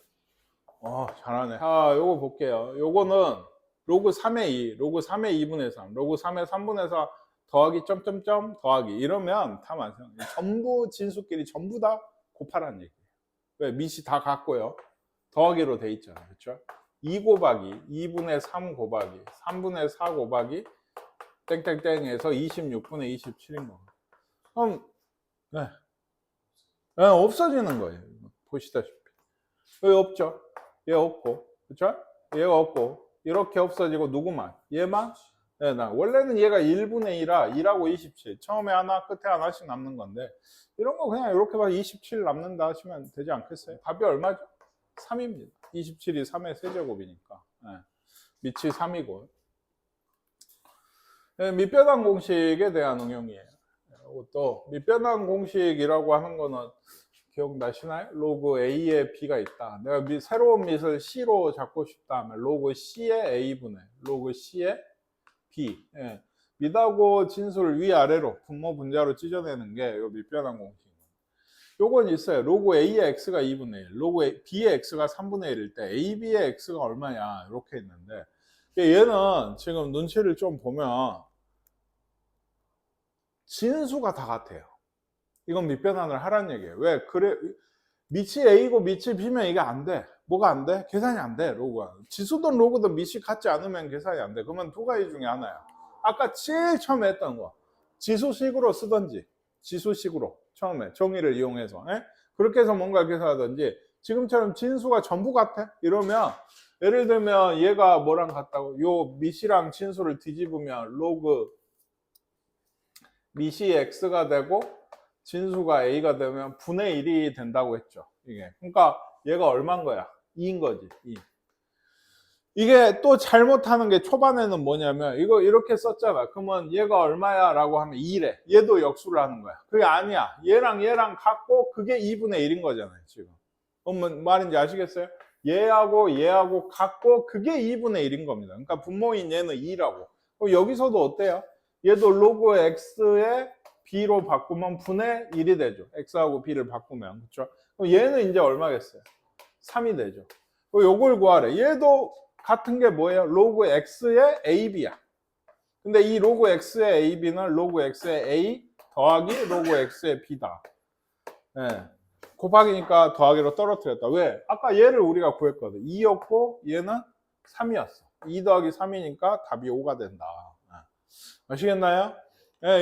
잘하네. 자, 요거 볼게요. 요거는 로그 3의 2, 로그 3의 2분의 3, 로그 3의 3분의 4 더하기 점점점 더하기 이러면 다 완성. 전부 진수끼리 전부 다 곱하라는 얘기예요. 왜? 밑이 다 같고요. 더하기로 돼 있잖아요. 그렇죠? 2 곱하기 2분의 3 곱하기 3분의 4 곱하기 땡땡땡에서 26분의 27인 거. 그럼 네. 없어지는 거예요. 보시다시피. 여기 없죠? 얘 없고, 그렇죠? 얘가 없고 이렇게 없어지고 누구만? 얘만? 네, 원래는 얘가 1분의 2라 1하고 27 처음에 하나 끝에 하나씩 남는 건데 이런 거 그냥 이렇게 봐 27 남는다 하시면 되지 않겠어요? 답이 얼마죠? 3입니다. 27이 3의 세제곱이니까 밑이 3이고 밑변환 공식에 대한 응용이에요. 이것도 밑변환 공식이라고 하는 거는 기억나시나요? 로그 A에 B가 있다. 내가 새로운 밑을 C로 잡고 싶다 하면 로그 C의 A분의 로그 C의 B. 밑하고 진수를 위아래로 분모 분자로 찢어내는 게 이 밑변환 공식. 요건 있어요. 로그 A의 X가 2분의 1, 로그 B의 X가 3분의 1일 때 AB의 X가 얼마냐 이렇게 있는데 얘는 지금 눈치를 좀 보면 진수가 다 같아요. 이건 밑변환을 하라는 얘기예요. 왜? 그래, 밑이 A고 밑이 B면 이게 안 돼. 뭐가 안 돼? 계산이 안 돼, 로그가. 지수든 로그든 밑이 같지 않으면 계산이 안 돼. 그러면 두 가지 중에 하나야. 아까 제일 처음에 했던 거. 지수식으로 쓰든지, 지수식으로 처음에 정의를 이용해서. 그렇게 해서 뭔가 계산하든지, 지금처럼 진수가 전부 같아? 이러면, 예를 들면 얘가 뭐랑 같다고? 요 밑이랑 진수를 뒤집으면 로그 밑이 X가 되고, 진수가 A가 되면 분의 1이 된다고 했죠. 이게. 그러니까 얘가 얼마인 거야? 2인 거지. 2. 이게 또 잘못하는 게 초반에는 뭐냐면 이거 이렇게 썼잖아. 그러면 얘가 얼마야? 라고 하면 2래. 얘도 역수를 하는 거야. 그게 아니야. 얘랑 같고 그게 2분의 1인 거잖아요. 지금. 뭔 말인지 아시겠어요? 얘하고 같고 그게 2분의 1인 겁니다. 그러니까 분모인 얘는 2라고. 그럼 여기서도 어때요? 얘도 로그 X에 B로 바꾸면 분의 1이 되죠. X하고 B를 바꾸면. 그렇죠? 그럼 얘는 이제 얼마겠어요? 3이 되죠. 요걸 구하래. 얘도 같은 게 뭐예요? 로그 X의 AB야. 근데 이 로그 X의 AB는 로그 X의 A 더하기 로그 X의 B다. 곱하기니까 더하기로 떨어뜨렸다. 왜? 아까 얘를 우리가 구했거든. 2였고 얘는 3이었어. 2 더하기 3이니까 답이 5가 된다. 아시겠나요?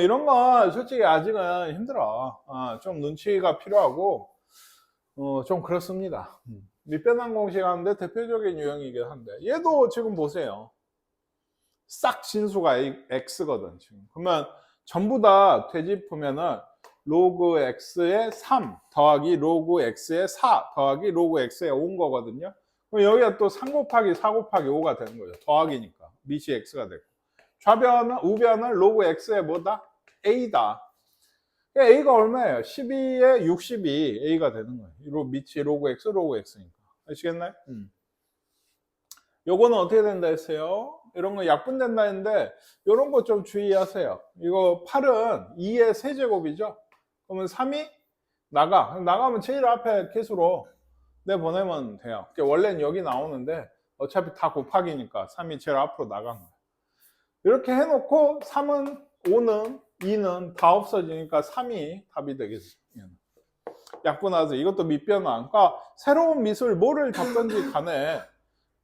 이런 건 솔직히 아직은 힘들어. 좀 눈치가 필요하고 좀 그렇습니다. 밑변환 공식 하는데 대표적인 유형이긴 한데 얘도 지금 보세요. 싹 진수가 X거든. 지금. 그러면 전부 다 되짚으면은 로그 X의 3 더하기 로그 X의 4 더하기 로그 X의 5인 거거든요. 그럼 여기가 또 3 곱하기 4 곱하기 5가 되는 거죠. 더하기니까. 밑이 x가 되고. 좌변은, 우변은 로그 x의 뭐다? a다. a가 얼마예요? 12에 62 a가 되는 거예요. 이 밑이 로그 x니까. 아시겠나요? 요거는 어떻게 된다 했어요? 이런 거 약분된다 했는데 이런 거 좀 주의하세요. 이거 8은 2의 세제곱이죠. 그러면 3이 나가면 제일 앞에 개수로 내보내면 돼요. 원래는 여기 나오는데 어차피 다 곱하기니까 3이 제일 앞으로 나간 거예요. 이렇게 해놓고 3은 5는 2는 다 없어지니까 3이 답이 되겠어요. 약분하세요. 이것도 밑변환. 그러니까 새로운 밑을 뭐를 잡든지 간에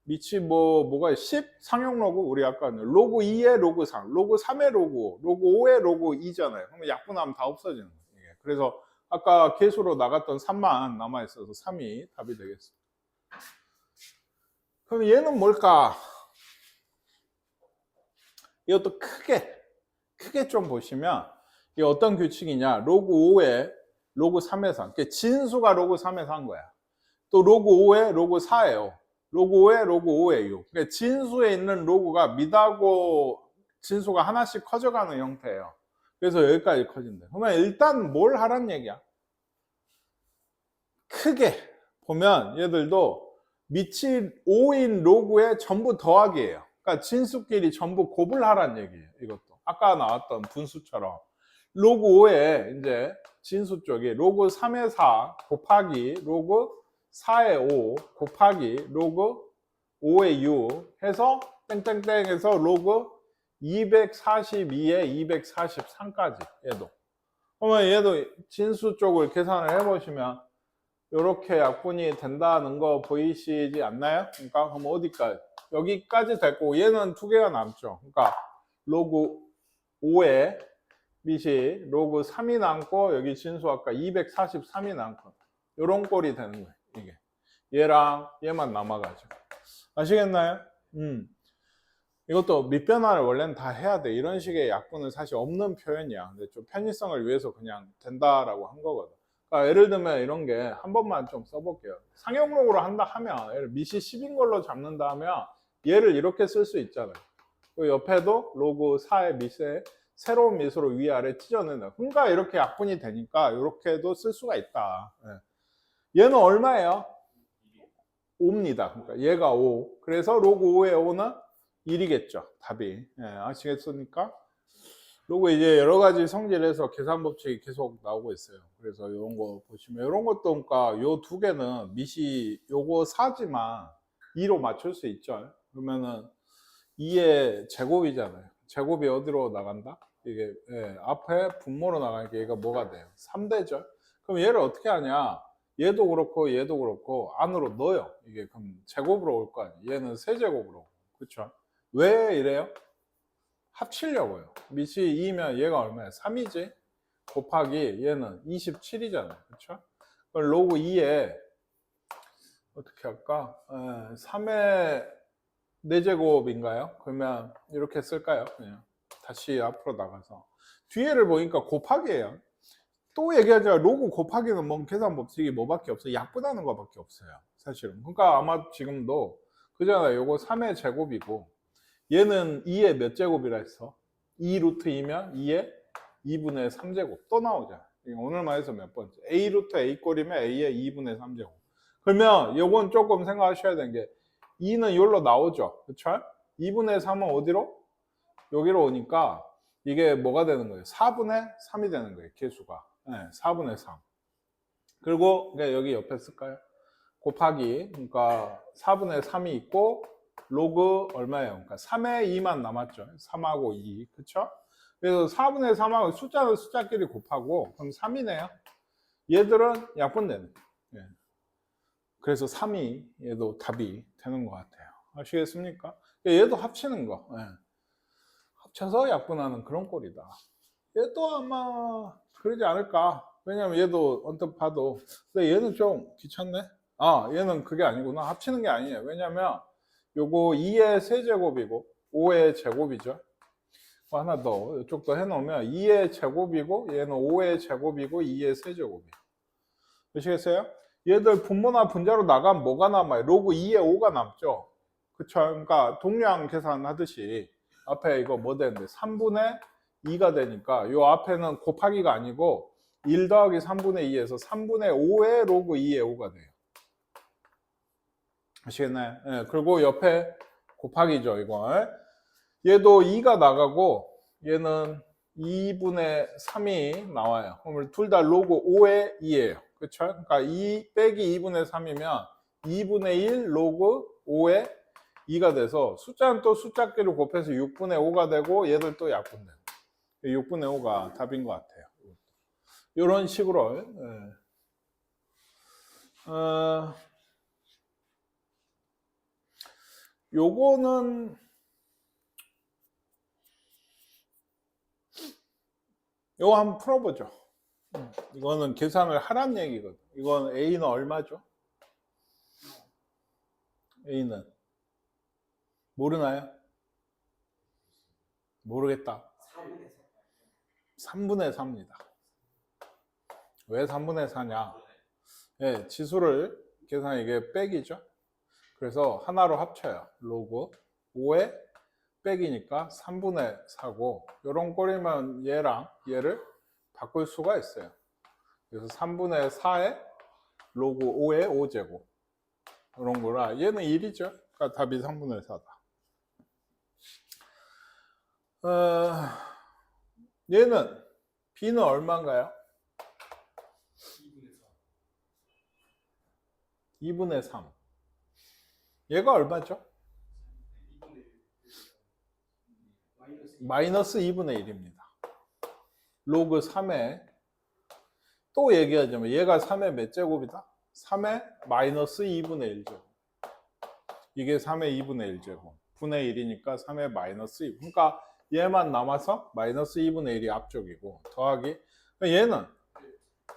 밑이 뭐가 10 상용 로그 우리 아까 로그 2의 로그 3, 로그 3의 로그 5, 로그 5의 로그 2잖아요. 그러면 약분하면 다 없어지는 거예요. 그래서 아까 개수로 나갔던 3만 남아 있어서 3이 답이 되겠어요. 그럼 얘는 뭘까? 이것도 크게 좀 보시면 이게 어떤 규칙이냐? 로그 5에 로그 3에서 그러니까 진수가 로그 3에서 한 거야. 또 로그 5에 로그 4예요. 로그 5에 로그 5에 6. 그러니까 진수에 있는 로그가 밑하고 진수가 하나씩 커져가는 형태예요. 그래서 여기까지 커진대. 그러면 일단 뭘 하란 얘기야? 크게 보면 얘들도 밑이 5인 로그에 전부 더하기예요. 그러니까 진수끼리 전부 곱을 하란 얘기예요. 이것도 아까 나왔던 분수처럼 로그 5에 이제 진수 쪽이 로그 3의 4 곱하기 로그 4의 5 곱하기 로그 5의 6 해서 땡땡땡 해서 로그 242에 243까지 얘도. 그러면 얘도 진수 쪽을 계산을 해보시면 이렇게 약분이 된다는 거 보이시지 않나요? 그러니까 그럼 어디까지? 여기까지 됐고 얘는 두 개가 남죠. 그러니까 로그 5에 밑이 로그 3이 남고 여기 진수 아까 243이 남고 이런 꼴이 되는 거예요. 이게 얘랑 얘만 남아가지고 아시겠나요? 이것도 밑변화를 원래는 다 해야 돼. 이런 식의 약분은 사실 없는 표현이야. 근데 좀 편의성을 위해서 그냥 된다라고 한 거거든. 그러니까 예를 들면 이런 게 한 번만 좀 써볼게요. 상용록으로 한다 하면 밑이 10인 걸로 잡는다 하면 얘를 이렇게 쓸 수 있잖아요. 그 옆에도 로그 4의 밑에 새로운 밑으로 위아래 찢어낸다. 그러니까 이렇게 약분이 되니까 이렇게도 쓸 수가 있다. 얘는 얼마예요? 5입니다. 그러니까 얘가 5. 그래서 로그 5의 5는 1이겠죠. 답이. 아시겠습니까? 그리고 이제 여러 가지 성질에서 계산 법칙이 계속 나오고 있어요. 그래서 이런 거 보시면 이런 것도 그러니까 요 두 개는 밑이 요거 4지만 2로 맞출 수 있죠. 그러면은 2의 제곱이잖아요. 제곱이 어디로 나간다? 이게 앞에 분모로 나가니까 얘가 뭐가 돼요? 3대죠. 그럼 얘를 어떻게 하냐? 얘도 그렇고 얘도 그렇고 안으로 넣어요. 이게 그럼 제곱으로 올 거 아니에요. 얘는 세제곱으로. 그렇죠? 왜 이래요? 합치려고요. 밑이 2면 얘가 얼마야? 3이지? 곱하기 얘는 27이잖아요. 그렇죠? 그럼 로그 2에 어떻게 할까? 3의 4제곱인가요? 그러면 이렇게 쓸까요? 그냥 다시 앞으로 나가서 뒤에를 보니까 곱하기예요. 또 얘기하자. 로그 곱하기는 뭐 계산 법칙이 뭐밖에 없어요? 약분하는 거밖에 없어요. 사실은. 그러니까 아마 지금도 그잖아요. 요거 3의 제곱이고 얘는 2의 몇 제곱이라 했어? 2 루트 2면 2의 2분의 3제곱 또 나오잖아. 오늘만 해서 몇 번째? a 루트 a 꼴이면 a의 2분의 3제곱. 그러면 요건 조금 생각하셔야 되는 게 2는 여기로 나오죠. 그쵸? 2분의 3은 어디로? 여기로 오니까 이게 뭐가 되는 거예요? 4분의 3이 되는 거예요. 개수가. 4분의 3. 그리고 여기 옆에 쓸까요? 곱하기. 그러니까 4분의 3이 있고 로그 얼마예요? 그러니까 3의 2만 남았죠. 3하고 2. 그쵸? 그래서 4분의 3하고 숫자는 숫자끼리 곱하고 그럼 3이네요. 얘들은 약분되는. 그래서 3이 얘도 답이 되는 것 같아요. 아시겠습니까? 얘도 합치는 거. 합쳐서 약분하는 그런 꼴이다. 얘도 아마 그러지 않을까. 왜냐면 얘도 언뜻 봐도 근데 얘는 좀 귀찮네. 얘는 그게 아니구나. 합치는 게 아니에요. 왜냐면 요거 2의 세제곱이고 5의 제곱이죠. 하나 더 이쪽도 해놓으면 2의 제곱이고 얘는 5의 제곱이고 2의 세제곱이에요. 보시겠어요? 얘들 분모나 분자로 나가면 뭐가 남아요? 로그 2의 5가 남죠. 그쵸? 그러니까 동량 계산하듯이 앞에 이거 뭐 되는데 3분의 2가 되니까 요 앞에는 곱하기가 아니고 1 더하기 3분의 2에서 3분의 5의 로그 2의 5가 돼요. 아시겠나요? 예, 그리고 옆에 곱하기죠, 이걸. 얘도 2가 나가고 얘는 2분의 3이 나와요. 그러면 둘 다 로그 5의 2예요. 그쵸? 그러니까 2 빼기 2분의 3이면 2분의 1 로그 5의 2가 돼서 숫자는 또 숫자끼리 곱해서 6분의 5가 되고 얘들 또 약분돼요. 6분의 5가 답인 것 같아요. 이런 식으로 예. 요거는 요거 한번 풀어보죠. 이거는 계산을 하란 얘기거든. 이건 A는 얼마죠? A는 모르나요? 모르겠다. 3분의 4입니다. 왜 3분의 4냐? 예, 지수를 계산 이게 빼기죠. 그래서 하나로 합쳐요. 로그 5에 빼기니까 3분의 4고 이런 꼴이면 얘랑 얘를 바꿀 수가 있어요. 그래서 3분의 4에 로그 5의 5제곱 이런 거라 얘는 1이죠. 그러니까 답이 3분의 4다. 얘는 B는 얼마인가요? 2분의 3. 얘가 얼마죠? 마이너스 2분의 1입니다. 로그 3에 또 얘기하자면 얘가 3의 몇 제곱이다? 3의 마이너스 2분의 1제곱. 이게 3의 2분의 1제곱. 분의 1이니까 3의 마이너스 2. 그러니까 얘만 남아서 마이너스 2분의 1이 앞쪽이고 더하기 얘는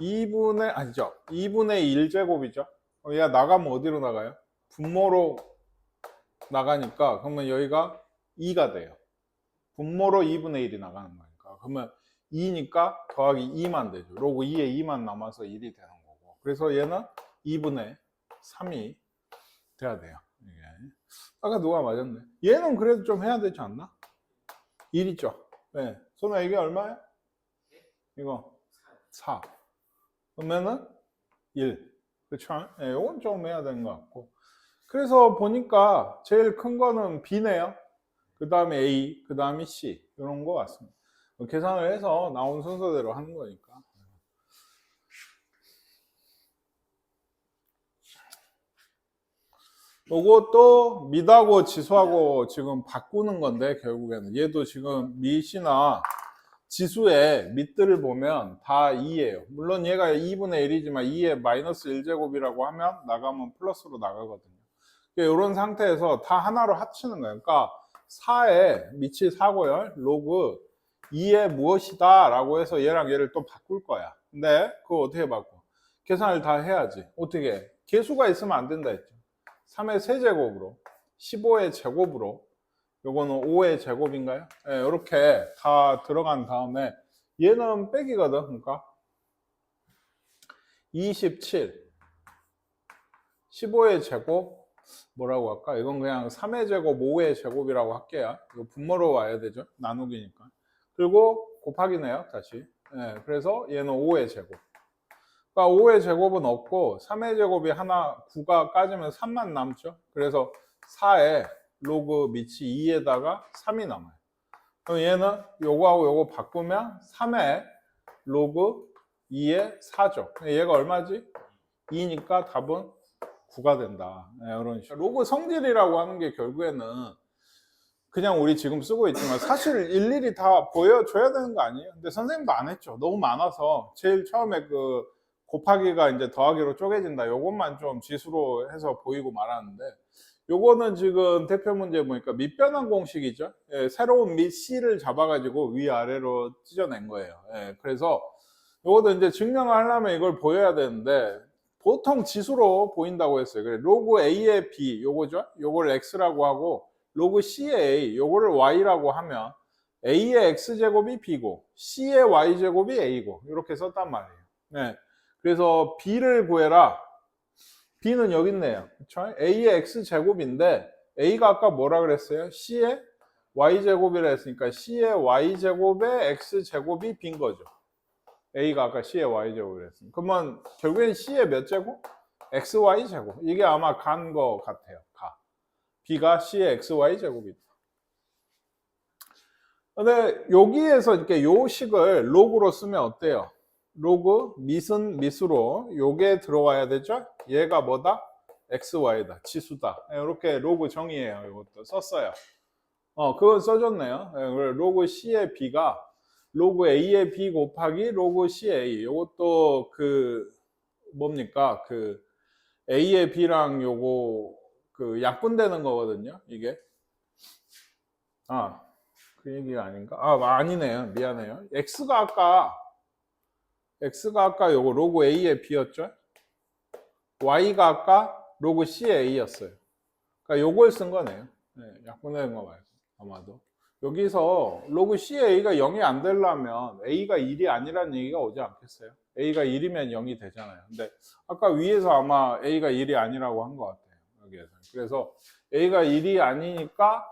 2분의 아니죠. 2분의 1제곱이죠. 얘가 나가면 어디로 나가요? 분모로 나가니까 그러면 여기가 2가 돼요. 분모로 2분의 1이 나가는 거니까. 그러면 2니까 더하기 2만 되죠. 로그 2에 2만 남아서 1이 되는 거고. 그래서 얘는 2분의 3이 돼야 돼요. 이게. 아까 누가 맞았네. 얘는 그래도 좀 해야 되지 않나? 1 있죠. 네. 소나 이게 얼마야? 이거 4. 그러면은 1. 그렇죠? 네, 이건 좀 해야 되는 것 같고. 그래서 보니까 제일 큰 거는 B네요. 그 다음에 A, 그 다음에 C 이런 거 같습니다. 계산을 해서 나온 순서대로 하는 거니까. 이것도 밑하고 지수하고 지금 바꾸는 건데 결국에는 얘도 지금 밑이나 지수의 밑들을 보면 다 2예요. 물론 얘가 2분의 1이지만 2의 마이너스 1제곱이라고 하면 나가면 플러스로 나가거든요. 이런 상태에서 다 하나로 합치는 거예요. 그러니까 4의 밑이 4고요. 로그 2의 무엇이다 라고 해서 얘랑 얘를 또 바꿀 거야. 근데 그거 어떻게 바꿔? 계산을 다 해야지. 어떻게? 개수가 있으면 안 된다 했죠. 3의 세제곱으로 15의 제곱으로 요거는 5의 제곱인가요? 네, 이렇게 다 들어간 다음에 얘는 빼기거든. 그러니까 27 15의 제곱 뭐라고 할까? 이건 그냥 3의 제곱 5의 제곱이라고 할게요. 이거 분모로 와야 되죠. 나누기니까. 그리고 곱하기네요. 다시. 네, 그래서 얘는 5의 제곱. 그러니까 5의 제곱은 없고 3의 제곱이 하나 9가 까지면 3만 남죠. 그래서 4에 로그 밑이 2에다가 3이 남아요. 그럼 얘는 요거하고 요거 바꾸면 3에 로그 2에 4죠. 얘가 얼마지? 2니까 답은 9가 된다. 네, 이런 식으로. 로그 성질이라고 하는 게 결국에는 그냥 우리 지금 쓰고 있지만 사실 일일이 다 보여줘야 되는 거 아니에요? 근데 선생님도 안 했죠. 너무 많아서 제일 처음에 그 곱하기가 이제 더하기로 쪼개진다. 요것만 좀 지수로 해서 보이고 말았는데 요거는 지금 대표 문제 보니까 밑변환 공식이죠. 예, 새로운 밑 C를 잡아가지고 위아래로 찢어낸 거예요. 예, 그래서 요것도 이제 증명을 하려면 이걸 보여야 되는데 보통 지수로 보인다고 했어요. 그래, 로그 A의 B 요거죠. 요걸 X라고 하고 로그 C의 A 요거를 Y라고 하면 A의 X제곱이 B고 C의 Y제곱이 A고 이렇게 썼단 말이에요. 네. 그래서 B를 구해라. B는 여기 있네요. 그쵸? A의 X제곱인데 A가 아까 뭐라 그랬어요? C의 Y제곱이라 했으니까 C의 Y제곱의 X제곱이 B인 거죠. A가 아까 C의 Y제곱이라 했으니까. 그러면 결국엔 C의 몇 제곱? XY제곱. 이게 아마 간 거 같아요. B가 C의 XY제곱이다. 근데 여기에서 이렇게 요 식을 로그로 쓰면 어때요? 로그 밑은 밑으로 요게 들어와야 되죠? 얘가 뭐다? XY다. 지수다. 이렇게 로그 정의해요. 이것도 썼어요. 그건 써줬네요. 로그 C의 B가 로그 A의 B 곱하기 로그 C의 A. 이것도 뭡니까? A의 B랑 요거 약분되는 거거든요. 이게. 그 얘기가 아닌가? 아니네요. 미안해요. X가 아까 요거 로그 A의 B였죠? Y가 아까 로그 C의 A였어요. 그러니까 요걸 쓴 거네요. 네, 약분되는 거 말고. 아마도. 여기서 로그 C의 A가 0이 안 되려면 A가 1이 아니라는 얘기가 오지 않겠어요? A가 1이면 0이 되잖아요. 근데 아까 위에서 아마 A가 1이 아니라고 한 것 같아요. 여기에서. 그래서 A가 1이 아니니까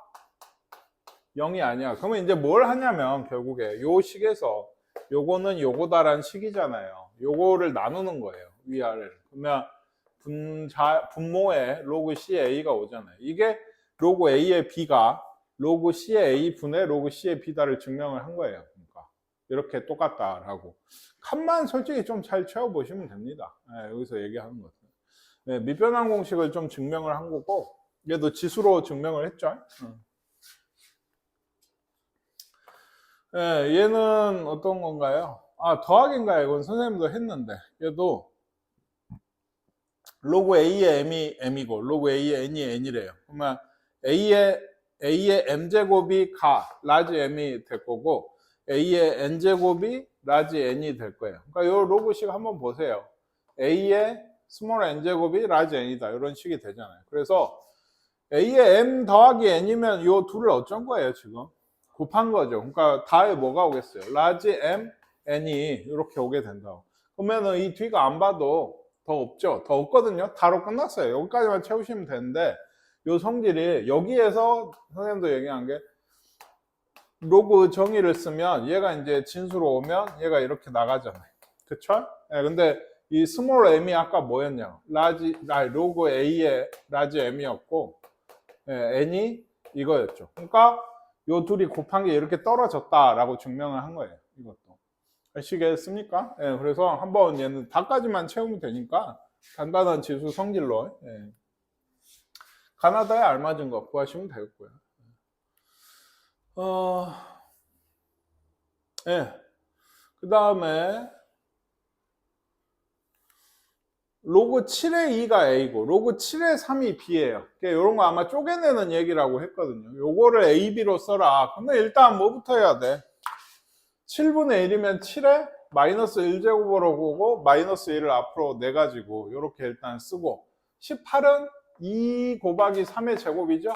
0이 아니야. 그러면 이제 뭘 하냐면 결국에 요 식에서 요거는 요거다라는 식이잖아요. 요거를 나누는 거예요. 위아래를. 그러면 분모에 로그 C의 A가 오잖아요. 이게 로그 A의 B가 로그 C의 A 분의 로그 C의 B다를 증명을 한 거예요. 그러니까 이렇게 똑같다라고. 칸만 솔직히 좀 잘 채워보시면 됩니다. 네, 여기서 얘기하는 거죠. 네, 밑변환 공식을 좀 증명을 한 거고 얘도 지수로 증명을 했죠. 네, 얘는 어떤 건가요? 더하기인가요? 이건 선생님도 했는데 얘도 로그 A의 M이 M이고 로그 A의 N이 N이래요. 그러면 A의 M제곱이 라지 M이 될 거고 A의 N제곱이 라지 N이 될 거예요. 그러니까 이 로그식 한번 보세요. A의 스몰 N제곱이 라지 N이다. 이런 식이 되잖아요. 그래서 A의 M 더하기 N이면 이 둘을 어쩐 거예요, 지금? 곱한 거죠. 그러니까 다에 뭐가 오겠어요? 라지 M, N이 이렇게 오게 된다고. 그러면은 이 뒤가 안 봐도 더 없죠? 더 없거든요? 다로 끝났어요. 여기까지만 채우시면 되는데 요 성질이 여기에서 선생님도 얘기한 게 로그 정의를 쓰면 얘가 이제 진수로 오면 얘가 이렇게 나가잖아요. 그쵸? 네, 근데 이 스몰 m이 아까 뭐였냐? 로그 A의 라지 M이었고 N이 이거였죠. 그러니까 요 둘이 곱한 게 이렇게 떨어졌다라고 증명을 한 거예요. 이것도. 아시겠습니까? 예, 그래서 한번 얘는 다까지만 채우면 되니까 간단한 지수 성질로 가나다에 알맞은 거 구하시면 되겠고요. 그 다음에 로그 7의 2가 A고 로그 7의 3이 B예요. 이런 거 아마 쪼개내는 얘기라고 했거든요. 요거를 A, B로 써라. 근데 일단 뭐부터 해야 돼? 7분의 1이면 7에 마이너스 1제곱으로 보고 마이너스 1을 앞으로 내가지고 이렇게 일단 쓰고 18은 2 곱하기 3의 제곱이죠?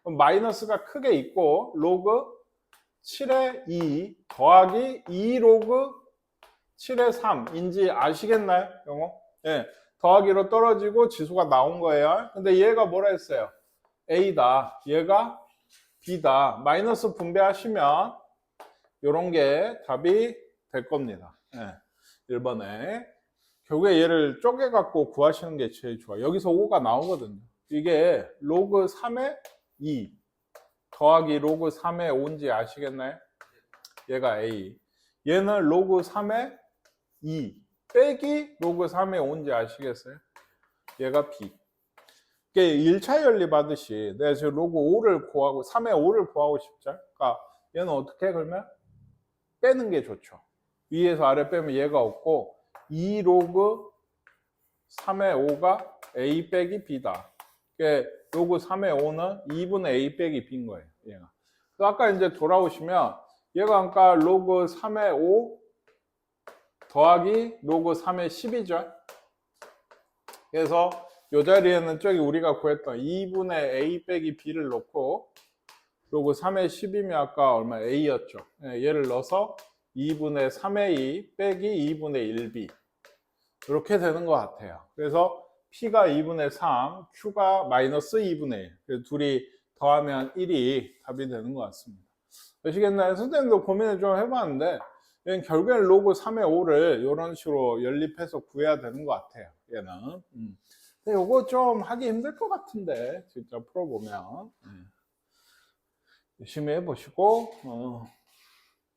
그럼 마이너스가 크게 있고 로그 7의 2 더하기 2 로그 7의 3인지 아시겠나요? 영어? 예. 더하기로 떨어지고 지수가 나온 거예요. 근데 얘가 뭐라 했어요? A다. 얘가 B다. 마이너스 분배하시면 이런 게 답이 될 겁니다. 1번에. 결국에 얘를 쪼개갖고 구하시는 게 제일 좋아요. 여기서 5가 나오거든요. 이게 로그 3의 2 더하기 로그 3의 5인지 아시겠나요? 얘가 A. 얘는 로그 3의 2 빼기 로그 3의 5인지 아시겠어요? 얘가 B. 이게 1차 연립 하듯이 내가 지금 로그 5를 구하고 3의 5를 구하고 싶죠? 그러니까 얘는 어떻게 그러면? 빼는 게 좋죠. 위에서 아래 빼면 얘가 없고 2 로그 3의 5가 A 빼기 B다. 그러니까 로그 3의 5는 2분의 A 빼기 B인 거예요. 얘가. 아까 이제 돌아오시면 얘가 아까 로그 3의 5 더하기 로그 3의 10이죠. 그래서 이 자리에는 저기 우리가 구했던 2분의 A 빼기 B를 넣고 로그 3의 10이면 아까 얼마 A였죠. 얘를 넣어서 2분의 3의 2 빼기 2분의 1B 이렇게 되는 것 같아요. 그래서 P가 2분의 3, Q가 마이너스 2분의 1. 그래서 둘이 더하면 1이 답이 되는 것 같습니다. 아시겠나요? 선생님도 고민을 좀 해봤는데 얘는 결국엔 로그 3의 5를 이런 식으로 연립해서 구해야 되는 것 같아요. 얘는. 근데 이거 좀 하기 힘들 것 같은데 진짜 풀어보면 열심히 해보시고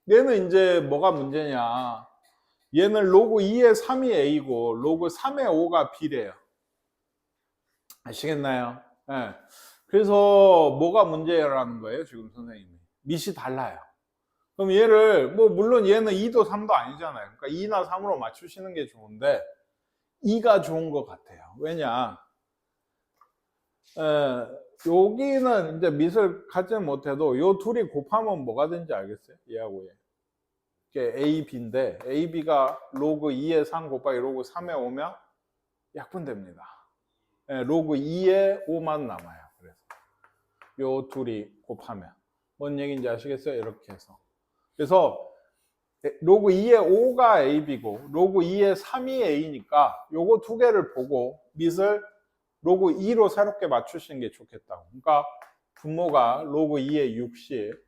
얘는 이제 뭐가 문제냐, 얘는 로그 2의 3이 A고 로그 3의 5가 B래요. 아시겠나요? 네. 그래서 뭐가 문제라는 거예요 지금 선생님이. 밑이 달라요. 그럼 얘를 뭐 물론 얘는 2도 3도 아니잖아요. 그러니까 2나 3으로 맞추시는 게 좋은데 2가 좋은 것 같아요. 왜냐, 여기는 이제 밑을 갖지 못해도 요 둘이 곱하면 뭐가 되는지 알겠어요? 얘하고 얘. 이게 A, B인데 A, B가 로그 2의 3 곱하기 로그 3의 5면 약분됩니다. 로그 2의 5만 남아요. 그래서 요 둘이 곱하면 뭔 얘기인지 아시겠어요? 이렇게 해서. 그래서 로그 2의 5가 AB고 로그 2의 3이 A니까 요거 두 개를 보고 밑을 로그 2로 새롭게 맞추시는 게 좋겠다고. 그러니까 분모가 로그 2의 60,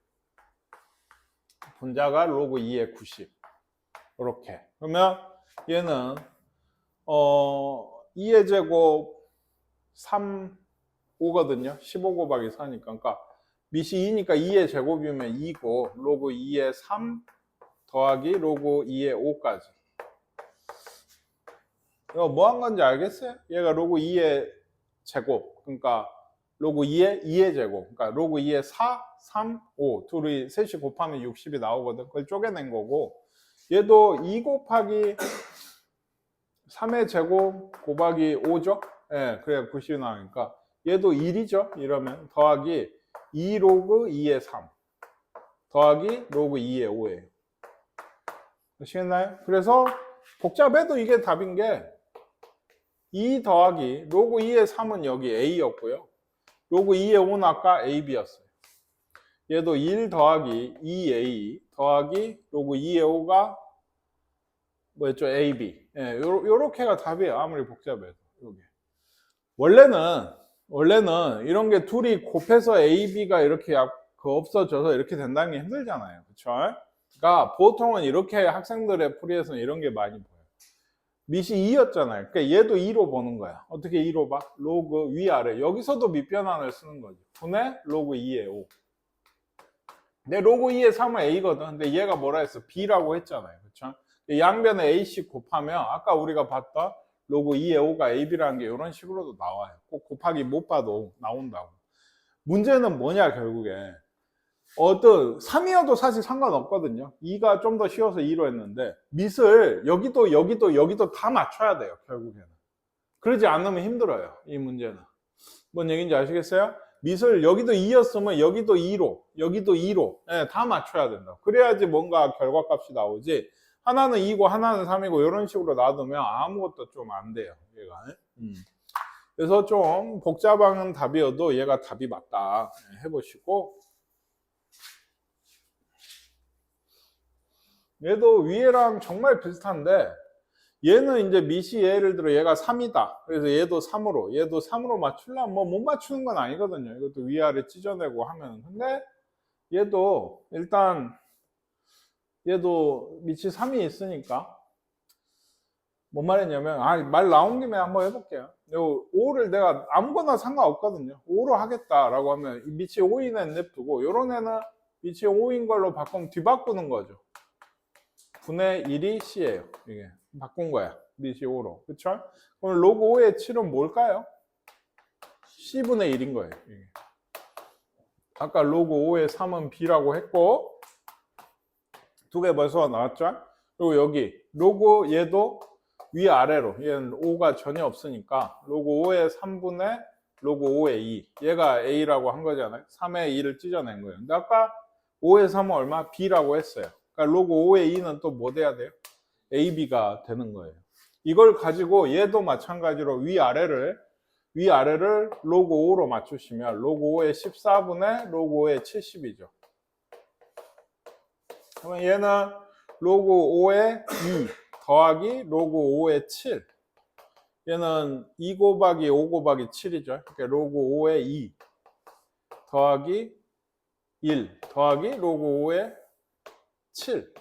분자가 로그 2의 90. 이렇게. 그러면 얘는 2의 제곱 3, 5거든요. 15 곱하기 4니까. 그러니까 밑이 2니까 2의 제곱이면 2고 로그 2의 3 더하기 로그 2의 5까지. 이거 뭐 한 건지 알겠어요? 얘가 로그 2의 제곱, 그러니까 로그 2의 제곱, 그러니까 로그 2의 4, 3, 5 둘이 셋이 곱하면 60이 나오거든. 그걸 쪼개낸 거고, 얘도 2 곱하기 3의 제곱 곱하기 5죠? 예, 그래야 90이 나오니까 얘도 1이죠? 이러면 더하기 2 로그 2의 3 더하기 로그 2의 5예요. 아시겠나요? 그래서 복잡해도 이게 답인 게 2 더하기 로그 2의 3은 여기 A였고요. 로그 2의 5는 아까 AB였어요. 얘도 1 더하기 2A 더하기 로그 2의 5가 뭐였죠? AB. 예, 요렇게가 답이에요. 아무리 복잡해도. 요게. 원래는 이런 게 둘이 곱해서 AB가 이렇게 없어져서 이렇게 된다는 게 힘들잖아요. 그쵸? 그러니까 보통은 이렇게 학생들의 풀이에서는 이런 게 많이 보여요. 밑이 2였잖아요. 그러니까 얘도 2로 보는 거야. 어떻게 2로 봐? 로그 위아래. 여기서도 밑변환을 쓰는 거지. 분의 로그 2의 5. 근데 로그 2의 3은 A거든. 근데 얘가 뭐라 했어? B라고 했잖아요. 그쵸? 양변에 A씩 곱하면 아까 우리가 봤던 로그 2의 5가 AB라는 게 이런 식으로도 나와요. 꼭 곱하기 못 봐도 나온다고. 문제는 뭐냐 결국에. 3이어도 사실 상관없거든요. 2가 좀 더 쉬워서 2로 했는데 밑을 여기도 다 맞춰야 돼요. 결국에는. 그러지 않으면 힘들어요. 이 문제는. 뭔 얘기인지 아시겠어요? 밑을 여기도 2였으면 여기도 2로 네, 다 맞춰야 된다. 그래야지 뭔가 결과값이 나오지. 하나는 2고 하나는 3이고 이런 식으로 놔두면 아무것도 좀 안 돼요. 얘가. 그래서 좀 복잡한 답이어도 얘가 답이 맞다 해보시고, 얘도 위에랑 정말 비슷한데 얘는 이제 밑이 예를 들어 얘가 3이다. 그래서 얘도 3으로 맞추려면 뭐 못 맞추는 건 아니거든요. 이것도 위아래 찢어내고 하면. 근데 얘도 일단 얘도 밑이 3이 있으니까 뭔 말했냐면 말 나온 김에 한번 해볼게요. 5를 내가 아무거나 상관없거든요. 5로 하겠다라고 하면 밑이 5인 애 냅두고 요런 애는 밑이 5인 걸로 바꾸면 뒤바꾸는 거죠. 분의 1이 C예요. 이게 바꾼 거야. 밑이 5로. 그쵸? 그럼 로그 5의 7은 뭘까요? C분의 1인 거예요. 이게. 아까 로그 5의 3은 B라고 했고 두 개 벌써 나왔죠? 그리고 여기 로그 얘도 위아래로 얘는 5가 전혀 없으니까 로그 5의 3분의 로그 5의 2 얘가 A라고 한 거잖아요. 3의 2를 찢어낸 거예요. 근데 아까 5의 3은 얼마? B라고 했어요. 그러니까 로그 5의 2는 또 뭐 돼야 돼요? AB가 되는 거예요. 이걸 가지고 얘도 마찬가지로 위아래를 로그 5로 맞추시면 로그 5의 14분의 로그 5의 70이죠. 그러면 얘는 로그 5의 2 더하기 로그 5의 7. 얘는 2 곱하기 5 곱하기 7이죠. 그러니까 로그 5의 2 더하기 1 더하기 로그 5의 7.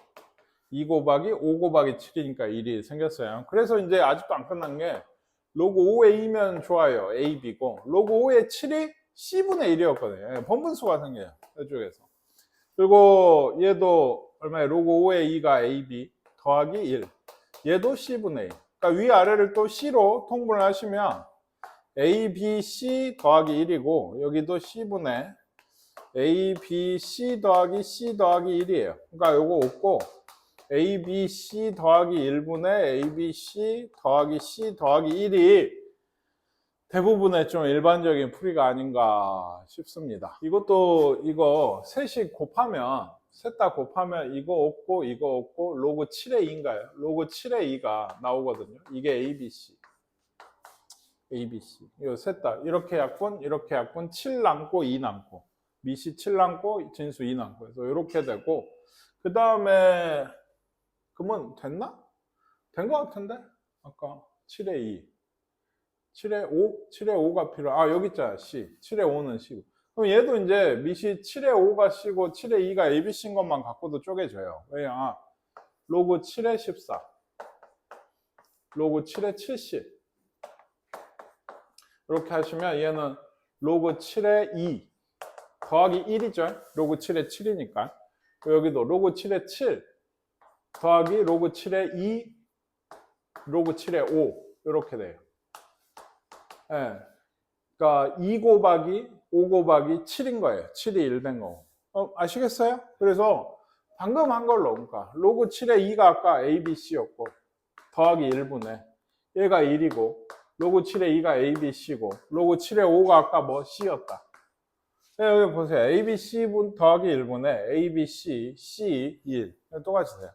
2 곱하기 5 곱하기 7이니까 1이 생겼어요. 그래서 이제 아직도 안 끝난 게 로그 5의 2면 좋아요. A, B고 로그 5의 7이 C분의 1이었거든요. 번분수가 생겨요. 이쪽에서. 그리고 얘도 얼마예요? 로그 5의 2가 A, B 더하기 1. 얘도 C분의 1. 그러니까 위아래를 또 C로 통분을 하시면 A, B, C 더하기 1이고 여기도 C분의 A, B, C 더하기 C 더하기 1이에요. 그러니까 요거 없고 A, B, C 더하기 1분의 A, B, C 더하기 C 더하기 1이 대부분의 좀 일반적인 풀이가 아닌가 싶습니다. 이것도 이거 셋이 곱하면 셋 다 곱하면 이거 없고 이거 없고 로그 7의 2인가요? 로그 7의 2가 나오거든요. 이게 ABC. ABC. 이거 셋 다 이렇게 약분 7 남고 2 남고 미시 7 남고 진수 2 남고 그래서 이렇게 되고 그 다음에 그러면 됐나? 된 것 같은데? 아까 7의 2 7의 5? 7의 5가 여기 있잖아 C 7의 5는 C고 그럼 얘도 이제 미시 7의 5가 C고 7의 2가 ABC인 것만 갖고도 쪼개져요. 왜냐? 로그 7의 14 로그 7의 70 이렇게 하시면 얘는 로그 7의 2 더하기 1이죠. 로그 7의 7이니까 여기도 로그 7의 7 더하기 로그 7의 2 로그 7의 5 이렇게 돼요. 예. 그러니까 2 곱하기 5 곱하기 7인 거예요. 7이 1된 거고. 아시겠어요? 그래서 방금 한 걸로 그러니까 로그 7의 2가 아까 ABC였고 더하기 1분의 얘가 1이고 로그 7의 2가 ABC고 로그 7의 5가 아까 뭐 C였다. 네, 여기 보세요. ABC분 더하기 1분의 ABC, C, 1 똑같이 돼요.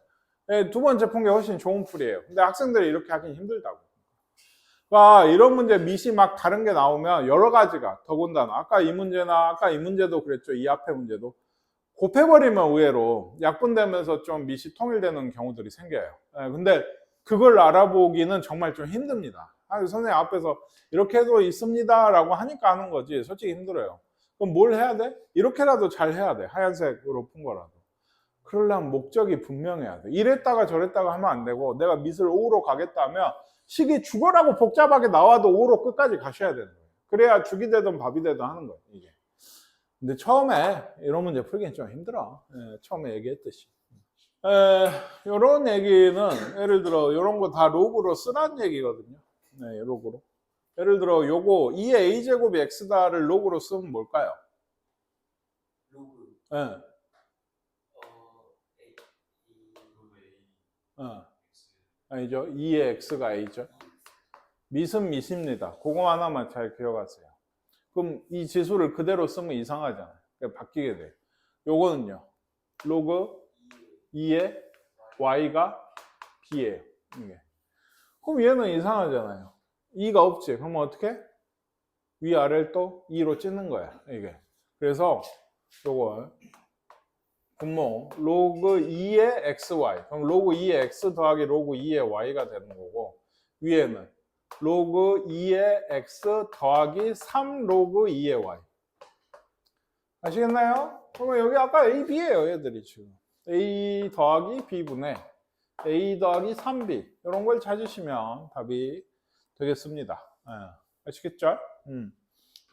네, 두 번째 푼 게 훨씬 좋은 풀이에요. 근데 학생들이 이렇게 하긴 힘들다고. 그러니까 이런 문제 미시 막 다른 게 나오면 여러 가지가 더군다나 아까 이 문제도 그랬죠. 이 앞에 문제도 곱해버리면 의외로 약분되면서 좀 미시 통일되는 경우들이 생겨요. 근데 그걸 알아보기는 정말 좀 힘듭니다. 선생님 앞에서 이렇게 해도 있습니다 라고 하니까 하는 거지 솔직히 힘들어요. 그럼 뭘 해야 돼? 이렇게라도 잘 해야 돼. 하얀색으로 푼 거라도. 그러려면 목적이 분명해야 돼. 이랬다가 저랬다가 하면 안 되고 내가 미술 5로 가겠다면 식이 죽어라고 복잡하게 나와도 5로 끝까지 가셔야 되는 거예요. 그래야 죽이 되든 밥이 되든 하는 거예요. 이게. 근데 처음에 이런 문제 풀기는 좀 힘들어. 처음에 얘기했듯이. 이런 얘기는 예를 들어 이런 거 다 로그로 쓰라는 얘기거든요. 네, 로그로. 예를 들어 요거 2의 a제곱이 x다를 로그로 쓰면 뭘까요? 로그. 네. 아니죠. 2의 x가 a죠. 미은 미입니다. 그거 하나만 잘 기억하세요. 그럼 이 지수를 그대로 쓰면 이상하잖아요. 그러니까 바뀌게 돼요. 요거는요. 로그 2의 y가 b예요. 이게. 그럼 얘는 이상하잖아요. 2가 없지. 그러면 어떻게? 위아래를 또 2로 찢는 거야. 이게. 그래서 요걸 분모 로그 2의 xy. 그럼 로그 2의 x 더하기 로그 2의 y가 되는 거고 위에는 로그 2의 x 더하기 3 로그 2의 y. 아시겠나요? 그러면 여기 아까 a, b예요. 얘들이 지금. a 더하기 b분의 a 더하기 3b 이런 걸 찾으시면 답이 되겠습니다. 아시겠죠?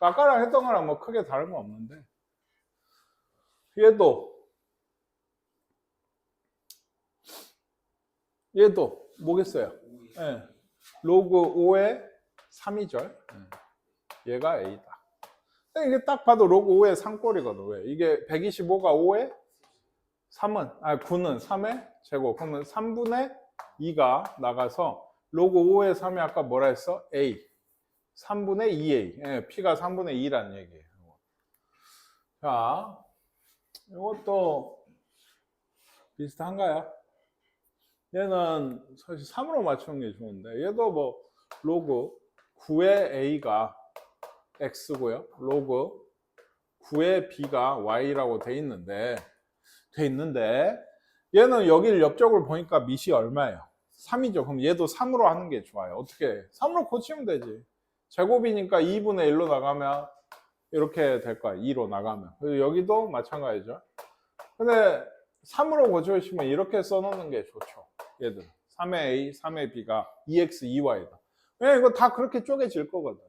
아까랑 했던 거랑 뭐 크게 다른 건 없는데 얘도 뭐겠어요? 네. 로그 5의 3이죠. 얘가 a다. 이게 딱 봐도 로그 5의 3꼴이거든. 왜? 이게 125가 5의 9는 3의 제곱. 그러면 3분의 2가 나가서 로그 5의 3이 아까 뭐라 했어? a. 3분의 2a. p가 3분의 2라는 얘기예요. 자, 이것도 비슷한가요? 얘는 사실 3으로 맞추는 게 좋은데 얘도 뭐 로그 9의 a가 x고요. 로그 9의 b가 y라고 돼 있는데 얘는 여기를 옆쪽을 보니까 밑이 얼마예요? 3이죠. 그럼 얘도 3으로 하는 게 좋아요. 어떻게 해? 3으로 고치면 되지. 제곱이니까 2분의 1로 나가면 이렇게 될 거야. 2로 나가면. 그리고 여기도 마찬가지죠. 근데 3으로 고쳐주시면 이렇게 써놓는 게 좋죠. 얘들 3의 A, 3의 B가 2X, 2Y다. 왜냐면 이거 다 그렇게 쪼개질 거거든.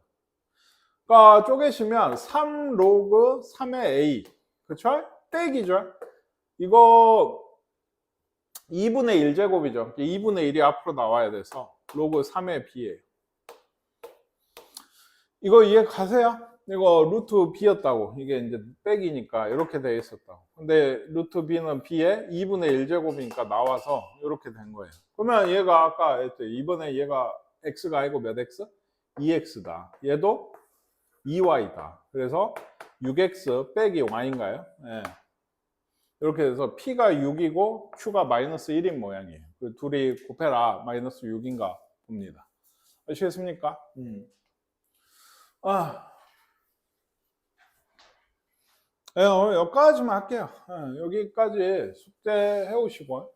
그러니까 쪼개시면 3 로그 3의 A, 그쵸? 빼기죠. 이거 2분의 1제곱이죠. 2분의 1이 앞으로 나와야 돼서 로그 3의 B예요. 이거 이해 가세요? 이거 루트 B였다고. 이게 이제 빼기니까 이렇게 돼 있었다고. 근데 루트 B는 B의 2분의 1제곱이니까 나와서 이렇게 된 거예요. 그러면 얘가 아까 했죠. 이번에 얘가 X가 아니고 몇 X? 2X다. 얘도 2Y다. 그래서 6X 빼기 Y인가요? 네. 이렇게 돼서 P가 6이고 Q가 마이너스 1인 모양이에요. 둘이 곱해라 마이너스 6인가 봅니다. 아시겠습니까? 네, 오늘 여기까지만 할게요. 여기까지 숙제 해오시고